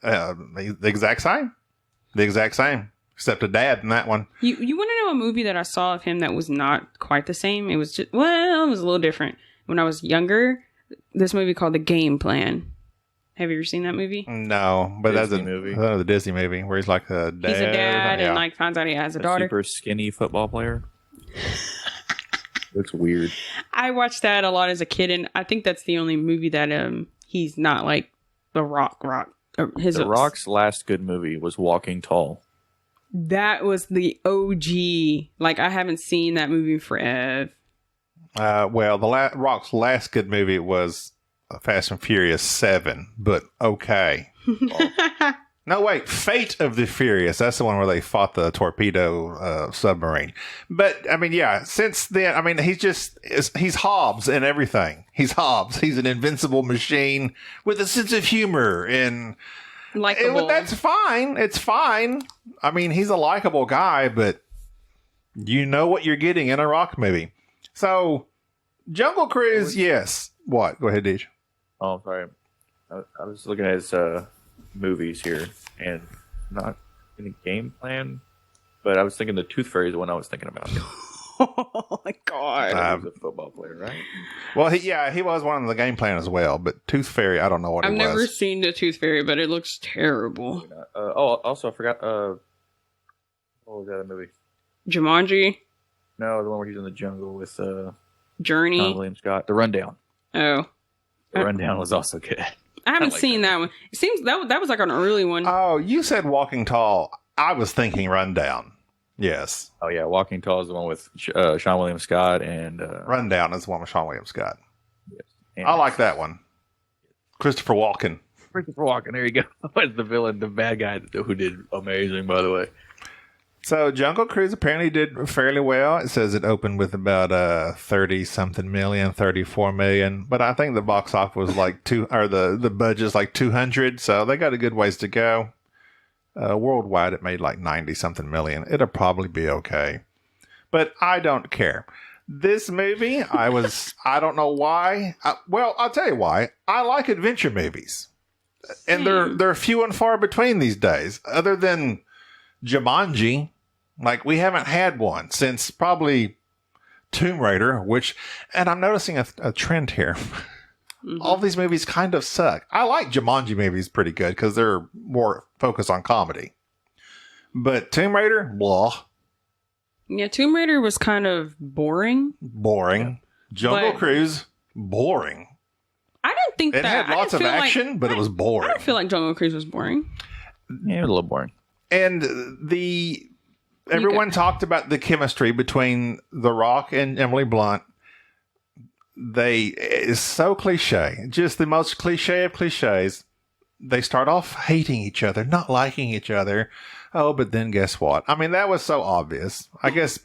The exact same. The exact same. Except a dad in that one. You want to know a movie that I saw of him that was not quite the same? It was just, well, it was a little different. When I was younger, this movie called The Game Plan. Have you ever seen that movie? No, but that's Disney movie. The Disney movie where he's like a dad. He's a dad Yeah. and like finds out he has a daughter. Super skinny football player. Looks weird. I watched that a lot as a kid, and I think that's the only movie that he's not like The Rock. Or The Rock's last good movie was Walking Tall. That was the OG. Like, I haven't seen that movie forever. Well, Rock's last good movie was Fast and Furious 7, but okay. No, wait, Fate of the Furious. That's the one where they fought the torpedo submarine. But, I mean, yeah, since then, I mean, he's Hobbs in everything. He's Hobbs. He's an invincible machine with a sense of humor and... Likeable. That's fine. It's fine. I mean, he's a likable guy, but You know what you're getting in a Rock movie. So, Jungle Cruise, yes. What? Go ahead, Deej. Oh, sorry. I was looking at his movies here, and not in the game plan, but I was thinking the Tooth Fairy is the one I was thinking about. Oh my god! He was a football player, right? Well, he was one of the game plan as well, but Tooth Fairy, I don't know what I've it was. never seen the Tooth Fairy, but it looks terrible. Also, I forgot. What was the other movie? Jumanji, No, the one where he's in the jungle with Journey. John William Scott. The Rundown. Oh, The Rundown was also good. I haven't like seen that one. It seems that was like an early one. Oh, you said Walking Tall. I was thinking Rundown. Yes. Oh yeah, Walking Tall is the one with Sean William Scott and Rundown is the one with Sean William Scott. and I like that one. Christopher Walken. Christopher Walken. There you go. Was the villain, the bad guy who did amazing, by the way. So Jungle Cruise apparently did fairly well. It says it opened with about 30-something million, 34 million. But I think the box office was like the budget's like 200. So they got a good ways to go. Worldwide, it made like 90-something million. It'll probably be okay. But I don't care. This movie, I don't know why. I'll tell you why. I like adventure movies. And they're few and far between these days. Other than Jumanji, like we haven't had one since probably Tomb Raider, and I'm noticing a trend here. Mm-hmm. All these movies kind of suck. I like Jumanji movies pretty good because they're more focused on comedy. But Tomb Raider, blah. Yeah, Tomb Raider was kind of boring. Boring. Jungle Cruise, boring. I didn't think it had lots of action, but it was boring. I don't feel like Jungle Cruise was boring. Yeah, it was a little boring. And everyone talked about the chemistry between The Rock and Emily Blunt. It's so cliche. Just the most cliche of cliches. They start off hating each other, not liking each other. Oh, but then guess what? I mean, that was so obvious, I guess.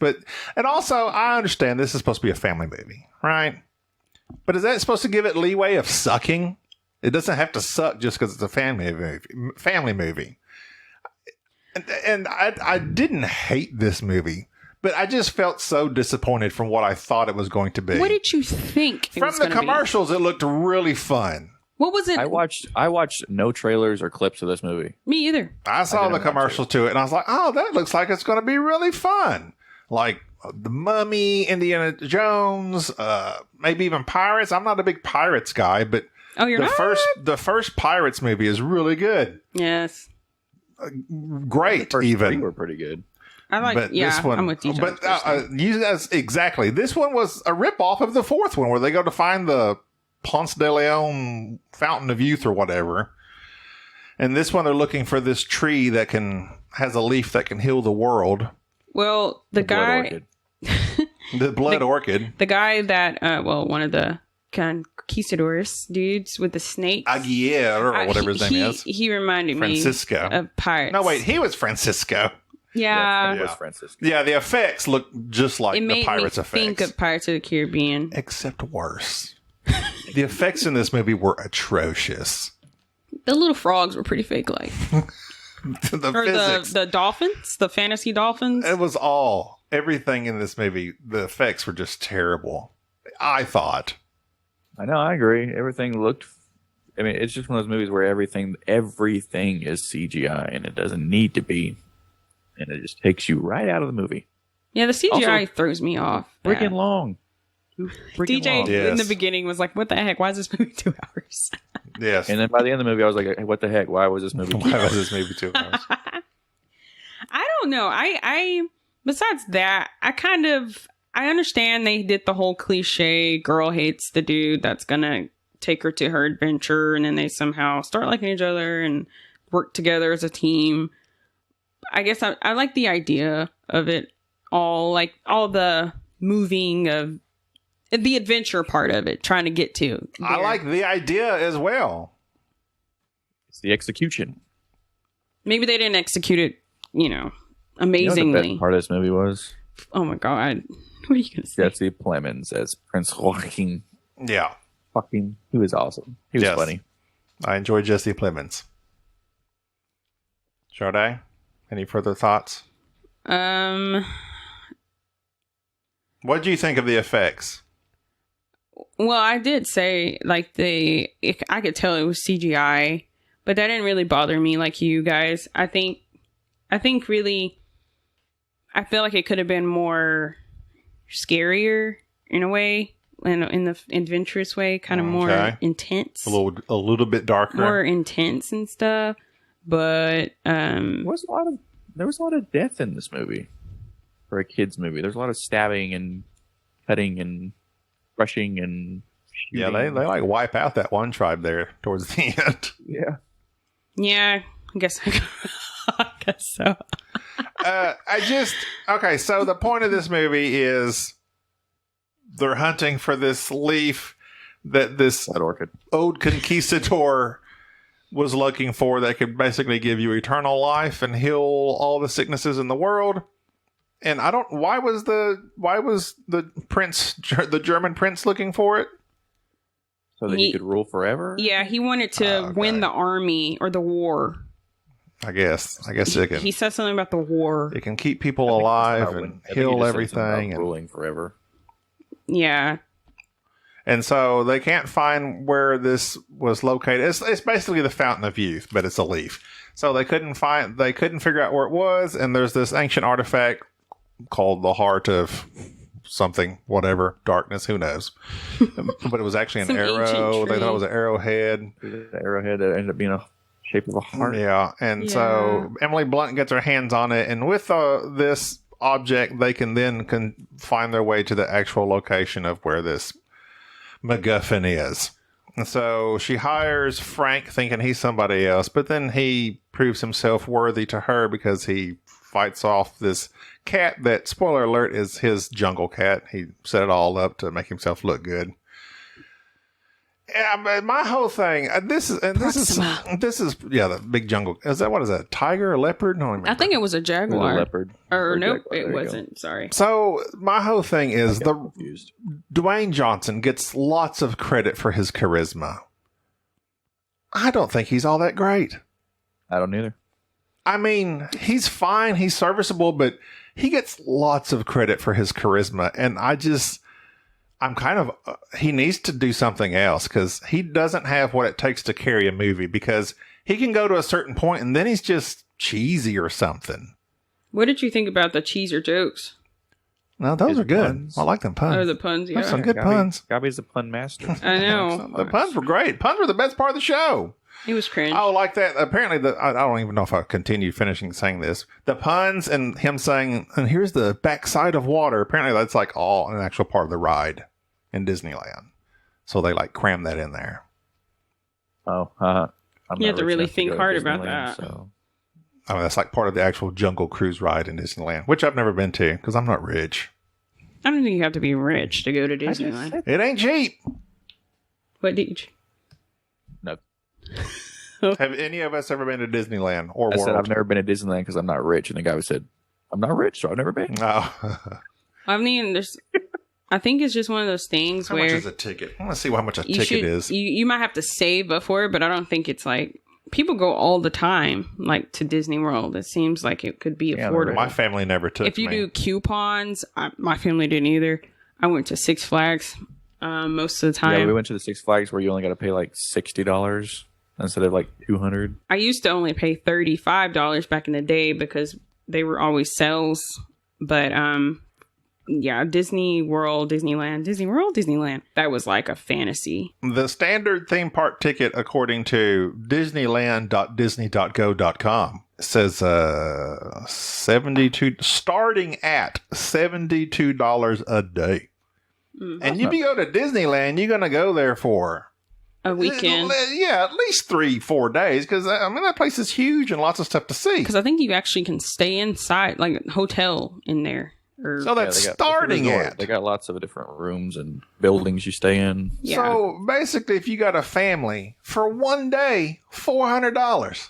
And also, I understand this is supposed to be a family movie, right? But is that supposed to give it leeway of sucking? It doesn't have to suck just because it's a family movie. And I didn't hate this movie, but I just felt so disappointed from what I thought it was going to be. What did you think? From the commercials, it looked really fun. What was it? I watched no trailers or clips of this movie. Me either. I saw the commercial to it, and I was like, oh, that looks like it's going to be really fun. Like The Mummy, Indiana Jones, maybe even Pirates. I'm not a big Pirates guy, but the first Pirates movie is really good. Yes. Great, the first even. three were pretty good. This one, I'm with Deej. But you guys, exactly. This one was a ripoff of the fourth one where they go to find the Ponce de Leon Fountain of Youth or whatever. And this one, they're looking for this tree that has a leaf that can heal the world. Well, the guy... The blood orchid. The guy that, one of the conquistadors dudes with the snake. Aguirre, or whatever his name is. He reminded Francisco. me of Pirates. No, wait, he was Francisco. Yeah. It was Francisco. Yeah, the effects look just like the Pirates effects. Think of Pirates of the Caribbean. Except worse. The effects in this movie were atrocious. The little frogs were pretty fake, like. Physics. The dolphins, the fantasy dolphins. It was everything in this movie. The effects were just terrible. I thought. I know, I agree. Everything looked. I mean, it's just one of those movies where everything is CGI, and it doesn't need to be, and it just takes you right out of the movie. Yeah, the CGI throws me off. Freaking long. DJ in the beginning was like, "What the heck? Why is this movie 2 hours?" Yes. And then by the end of the movie, I was like, hey, "What the heck? Why was this movie 2 hours?" Why was this movie 2 hours? I don't know. I besides that, I understand they did the whole cliche girl hates the dude that's gonna take her to her adventure, and then they somehow start liking each other and work together as a team. I guess I like the idea of it all, like all the moving of the adventure part of it, trying to get to. I like the idea as well. It's the execution. Maybe they didn't execute it, amazingly. You know what the best part of this movie was? Oh my God. What are you going to say? Jesse Plemons as Prince Joaquin. Yeah. He was awesome. He was funny. I enjoyed Jesse Plemons. Sade, any further thoughts? What do you think of the effects? Well, I did say, like, I could tell it was CGI, but that didn't really bother me like you guys. I think really, I feel like it could have been more scarier in a way, in the adventurous way, kind of more intense. A little bit darker. More intense and stuff. But there was a lot of death in this movie. For a kids movie, there's a lot of stabbing and cutting and crushing and shooting. Yeah, they like wipe out that one tribe there towards the end. Yeah, I guess so. Okay, so the point of this movie is they're hunting for this leaf that this old conquistador was looking for that could basically give you eternal life and heal all the sicknesses in the world. And why was the prince, the German prince, looking for it? So that he could rule forever? Yeah, he wanted to win the army or the war. I guess it can. He said something about the war. It can keep people alive and heal everything. And ruling forever. Yeah. And so they can't find where this was located. It's basically the Fountain of Youth, but it's a leaf. So they couldn't figure out where it was. And there's this ancient artifact called the Heart of something, whatever, darkness, who knows. But it was actually an arrow. They thought it was an arrowhead. The arrowhead that ended up being a shape of a heart. Yeah. And so Emily Blunt gets her hands on it. And with this object, they can find their way to the actual location of where this MacGuffin is. And so she hires Frank thinking he's somebody else, but then he proves himself worthy to her because he fights off this cat that, spoiler alert, is his jungle cat. He set it all up to make himself look good. Yeah, but my whole thing, this is the big jungle. What is that? Tiger or leopard? No, I think it was a jaguar. Leopard. Or nope, jaguar. it wasn't. Sorry. So my whole thing is Dwayne Johnson gets lots of credit for his charisma. I don't think he's all that great. I don't either. I mean, he's fine, he's serviceable, but he gets lots of credit for his charisma, and I'm kind of, he needs to do something else, because he doesn't have what it takes to carry a movie, because he can go to a certain point, and then he's just cheesy or something. What did you think about the cheeser jokes? No, those are good. Puns. I like them puns. Oh, the puns, yeah. There's some good puns. Gaby's the pun master. I know. The puns were great. Puns were the best part of the show. It was cringe. Oh, like that. Apparently, I don't even know if I continue finishing saying this. The puns and him saying, and here's the backside of water. Apparently, that's like all an actual part of the ride in Disneyland. So they like cram that in there. Oh, you have to really think hard about that. So. I mean, that's like part of the actual Jungle Cruise ride in Disneyland, which I've never been to because I'm not rich. I don't think you have to be rich to go to Disneyland. It ain't cheap. What, Deej? No. Have any of us ever been to Disneyland or I World? said I've never been to Disneyland because I'm not rich, and the guy said, "I'm not rich, so I've never been." No. I mean, I think it's just one of those things how where much is a ticket? I want to see how much a ticket is. You might have to save up for it, but I don't think it's like people go all the time, like to Disney World. It seems like it could be affordable. My family never took. If you do coupons, my family didn't either. I went to Six Flags most of the time. Yeah, we went to the Six Flags where you only got to pay like $60 instead of like $200. I used to only pay $35 back in the day because they were always sales. But yeah, Disney World, Disneyland. That was like a fantasy. The standard theme park ticket, according to Disneyland.disney.go.com, says starting at $72 a day. And if you go to Disneyland, you're going to go there for a weekend. Yeah, at least 3-4 days, because I mean that place is huge and lots of stuff to see. Because I think you actually can stay inside, like a hotel in there. So that's starting at. They got lots of different rooms and buildings you stay in. Yeah. So basically, if you got a family for one day, $400.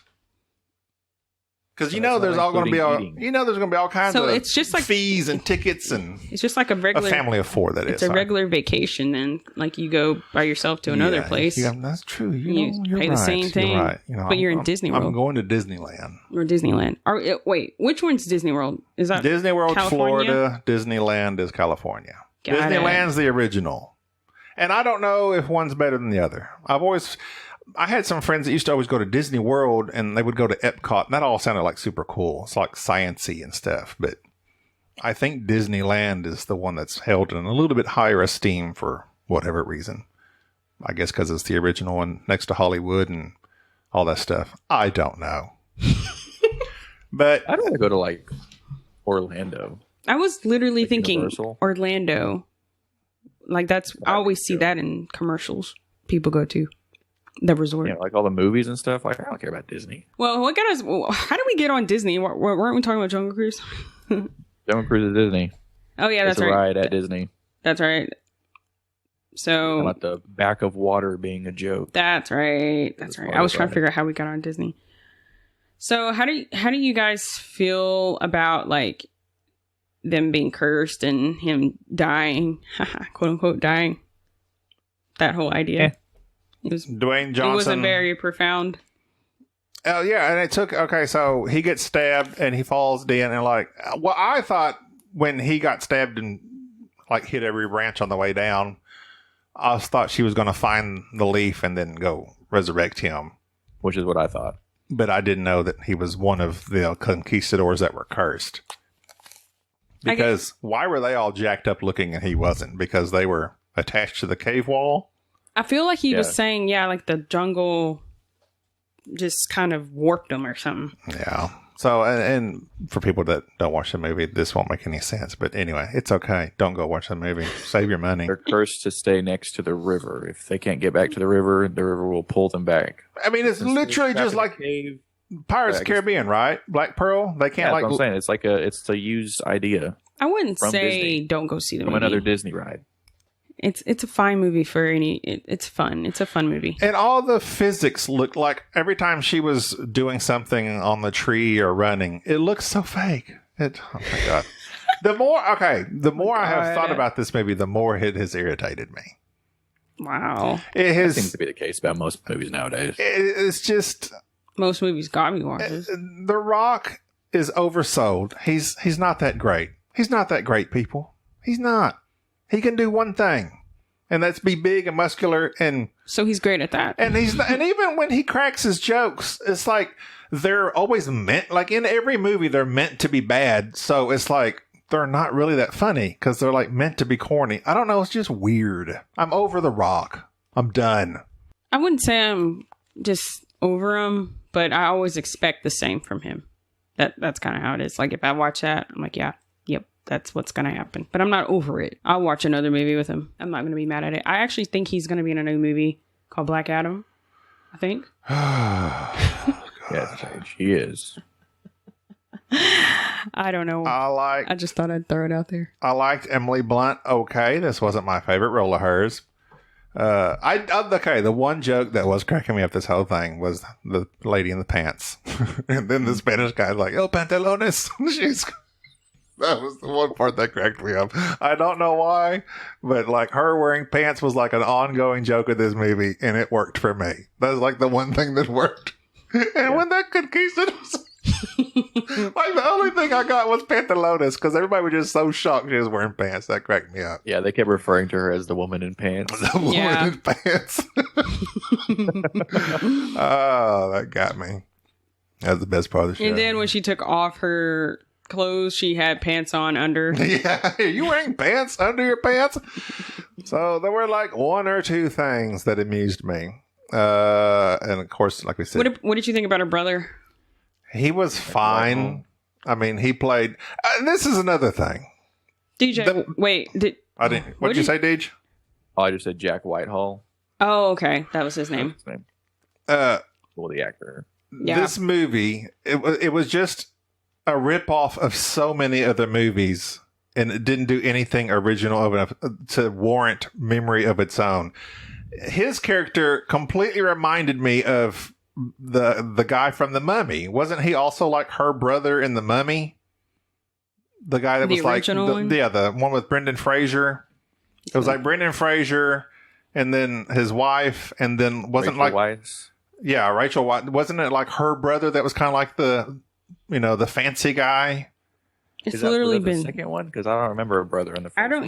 Because So that's there's not all going to be including eating. there's going to be all kinds So of it's just like- fees and tickets and It's just like a a regular family of four. That It's is a regular vacation, then. Like you go by yourself to another place. Yeah, that's true. You You're pay right. the same thing, You're right. but you're in Disney World. I'm going to Disneyland. or Disneyland. Wait, which one's Disney World? Is that Disney World, California? Florida. Disneyland is California. Got it. Disneyland's the original. And I don't know if one's better than the other. I had some friends that used to always go to Disney World and they would go to Epcot. And that all sounded like super cool. It's like science-y and stuff. But I think Disneyland is the one that's held in a little bit higher esteem for whatever reason. I guess because it's the original one next to Hollywood and all that stuff. I don't know. But I'd want to go to like Orlando. I was literally Like thinking Universal? Orlando. Like I always see that in commercials. People go to the resort. You know, like all the movies and stuff. Like I don't care about Disney. Well, what got us? How did we get on Disney? Weren't we talking about Jungle Cruise? Jungle Cruise at Disney. Oh yeah, It's that's a right. ride at Disney. That's right. So About the back of water being a joke. that's right. That's right. I was trying to figure out how we got on Disney. So how do you guys feel about like them being cursed and him dying, quote unquote dying? That whole idea. Eh. It was. Dwayne It Johnson. wasn't very profound. Oh yeah, and it took so he gets stabbed and he falls dead and I thought when he got stabbed and like hit every branch on the way down, I thought she was going to find the leaf and then go resurrect him. Which is what I thought. But I didn't know that he was one of the conquistadors that were cursed. Because why were they all jacked up looking and he wasn't? Because they were attached to the cave wall? I feel like he was Yeah. saying, like the jungle just kind of warped him or something. Yeah. So, and for people that don't watch the movie, this won't make any sense. But anyway, it's okay. Don't go watch the movie. Save your money. They're cursed to stay next to the river. If they can't get back to the river will pull them back. I mean, it's literally just like cave. Pirates of I the guess- Caribbean, right? Black Pearl. They Yeah, can't that's what I'm saying. It's like it's a used idea I wouldn't From say Disney. don't go see the from movie. another Disney ride. It's a fine movie for it's fun. It's a fun movie. And all the physics looked like every time she was doing something on the tree or running, it looks so fake. Oh my God. The more I have thought about this movie, the more it has irritated me. Wow. It That seems has, to be the case about most movies nowadays. it's just, Most movies Gaby watches. The Rock is oversold. He's not that great. He's not that great, people. He's not. He can do one thing, and that's be big and muscular and So he's great at that. and and even when he cracks his jokes, it's like they're always meant like in every movie they're meant to be bad. So it's like they're not really that funny because they're like meant to be corny. I don't know. It's just weird. I'm over The Rock. I'm done. I wouldn't say I'm just over him, but I always expect the same from him. That's kind of how it is. Like if I watch that, I'm like, yep, that's what's going to happen. But I'm not over it. I'll watch another movie with him. I'm not going to be mad at it. I actually think he's going to be in a new movie called Black Adam. I think. Yes, he is. I don't know. I I just thought I'd throw it out there. liked Emily Blunt. Okay, this wasn't my favorite role of hers. The one joke that was cracking me up this whole thing was the lady in the pants, and then the Spanish guy's like "El pantalones." That was the one part that cracked me up. I don't know why, but like her wearing pants was like an ongoing joke of this movie, and it worked for me. That was like the one thing that worked. And when that conquistadors. Like the only thing I got was pantalones because everybody was just so shocked she was wearing pants. That cracked me up. Yeah, they kept referring to her as the woman in pants. The woman Yeah. in pants. Oh, that got me. That was the best part of the show. And then when she took off her clothes, she had pants on under. Yeah, are you wearing pants under your pants? So there were like one or two things that amused me. And of course, like we said, What did you think about her brother? he was fine. I mean, he played. This is another thing. DJ, wait, I didn't. What'd you say, Deej? Oh, I just said Jack Whitehall. Oh, okay, that was his name. His name. Uh, Well, the actor. Yeah. This movie, it was just a ripoff of so many other movies, and it didn't do anything original enough to warrant memory of its own. His character completely reminded me of the guy from The Mummy. Wasn't he also like her brother in The Mummy? The guy that The was like original one? the one with Brendan Fraser. It was like Brendan Fraser and then his wife, and then wasn't Rachel like Weisz. Yeah, Rachel Weisz. Wasn't it like her brother that was kind of like the fancy guy? It's literally the been. second one because I don't remember a brother in the first. I don't.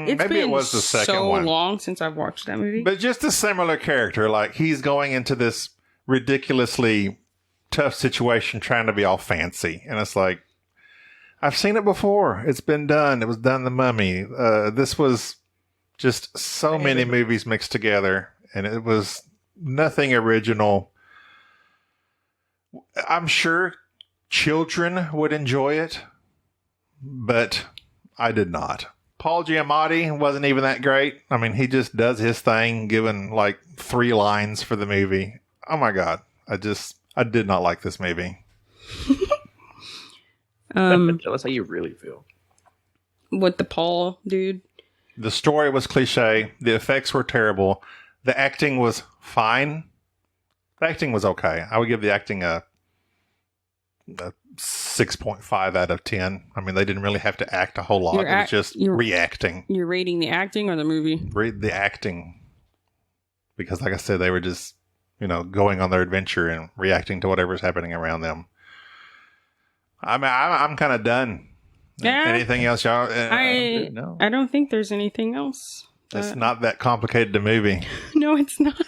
It's Maybe been it was the second so one. long since I've watched that movie. But just a similar character. Like he's going into this ridiculously tough situation trying to be all fancy. And it's like, I've seen it before. It's been done. It was done in The Mummy. This was just so many movies mixed together. And it was nothing original. I'm sure children would enjoy it, but I did not. Paul Giamatti wasn't even that great. I mean, he just does his thing, given like 3 lines for the movie. Oh my God. I did not like this movie. Tell us how you really feel. With the Paul dude. The story was cliche. The effects were terrible. The acting was fine. The acting was okay. I would give the acting a 6.5 out of 10. I mean, they didn't really have to act a whole lot. It was just reacting. You're rating the acting or the movie? Read the acting. Because like I said, they were just, going on their adventure and reacting to whatever's happening around them. I mean, I'm kind of done. Yeah. Anything else, y'all? I don't think there's anything else. It's not that complicated a movie. No, it's not.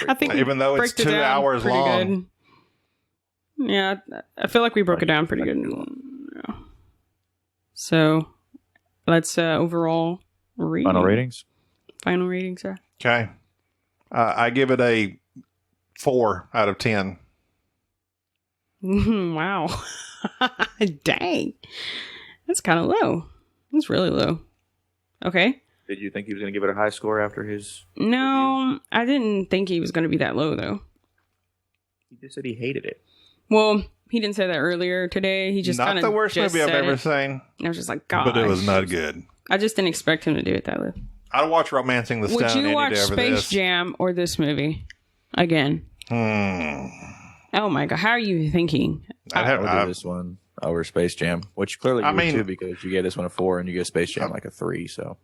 I think even though it's 2 hours long. Good. Yeah, I feel like we broke it down pretty good. Yeah. So, let's overall rate. Final ratings? Final ratings, yeah. Okay. I give it a 4 out of 10. Wow. Dang. That's kind of low. That's really low. Okay. Did you think he was going to give it a high score after his No, review? I didn't think he was going to be that low, though. He just said he hated it. Well, he didn't say that earlier today. He just Not the worst movie I've ever seen. I was just like, God. But it was not good. I just didn't expect him to do it that way. I'd watch Romancing the Stone Would you any watch day over Space this. Jam or this movie again? Oh my God, how are you thinking? I would do this one over Space Jam, which clearly you would too, because you gave this one a 4 and you gave Space Jam like a 3. So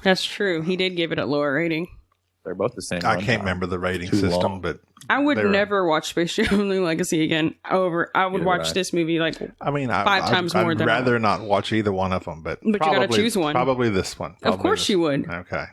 that's true. He did give it a lower rating. they're both the same. I can't remember the rating system, but I would never watch Space Jam: New Legacy again. I would watch this movie like 5 times more. I'd rather not watch either one of them, but you gotta choose one. Probably this one. Of course you would. Okay.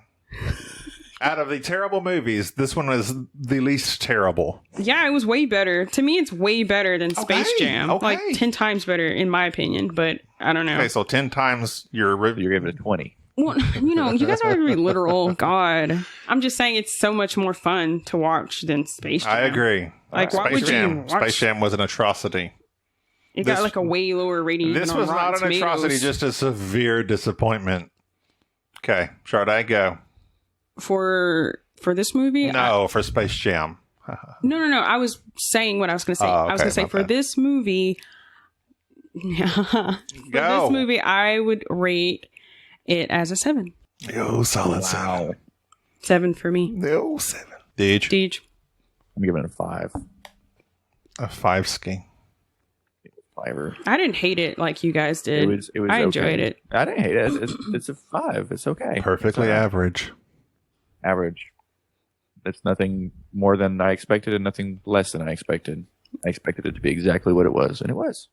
Out of the terrible movies, this one is the least terrible. Yeah, it was way better. To me, it's way better than Space Jam. Okay. Like 10 times better, in my opinion. But I don't know. Okay, so 10 times you're giving it a 20. Well, you guys are really literal. God. I'm just saying it's so much more fun to watch than Space Jam. I agree. Like, why would you watch? Space Jam was an atrocity. It got like a way lower rating. This even was on not Rotten an atrocity, Tomatoes. just a severe disappointment. Okay, Sade, go. For this movie? No, for Space Jam. No. I was saying what I was going to say. I was going to say for this movie, this movie, I would rate it as a 7. Yo, solid 7. 7 for me. Yo, 7. Deej. I'm giving it a 5. A 5 ski. 5-er. I didn't hate it like you guys did. It was I okay. enjoyed it. I didn't hate it. It's a 5. It's okay. Perfectly average. Average. It's nothing more than I expected and nothing less than I expected. I expected it to be exactly what it was, and it was.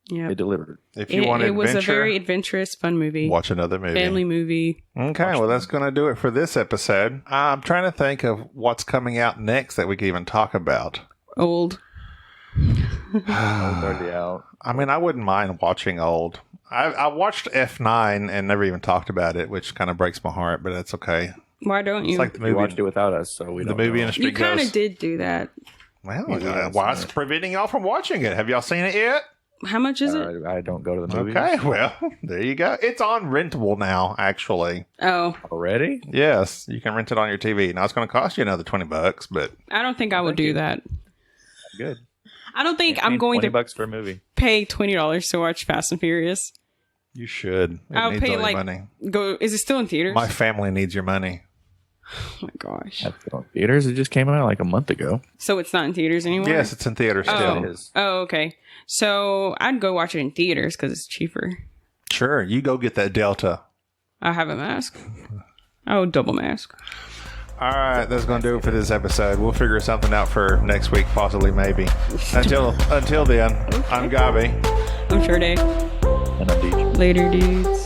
Yeah, it delivered. If you want it was a very adventurous, fun movie. Watch another movie. Family movie. Okay, well, that's going to do it for this episode. I'm trying to think of what's coming out next that we can even talk about. Old. Already out. I mean, I wouldn't mind watching Old. I watched F9 and never even talked about it, which kind of breaks my heart, but that's okay. How don't you? It's like the movie. You watched it without us, so we the don't movie know. industry You kind goes. of did do that. Well, why's preventing y'all from watching it? Have y'all seen it yet? How much is it? I don't go to the movies. Okay, well, there you go. It's on Rentable now, actually. Oh, Already? Yes, you can rent it on your TV. Now it's going to cost you another $20, but I don't think I would do that. Good. I don't think I'm going to $20 for a movie. pay $20 to watch Fast and Furious. you should. It I'll needs pay all your like money. Is it still in theaters? My family needs your money. Oh my gosh. That's on theaters. It just came out like a month ago. So it's not in theaters anymore? Yes, it's in theaters still. It is. Oh, okay. So I'd go watch it in theaters because it's cheaper. Sure, you go get that Delta. I have a mask. Oh, double mask. All right, that's going to do it for this episode. We'll figure something out for next week, possibly, maybe. Until then, I'm Gaby. I'm Sade. And I'm Deej. Later, dudes.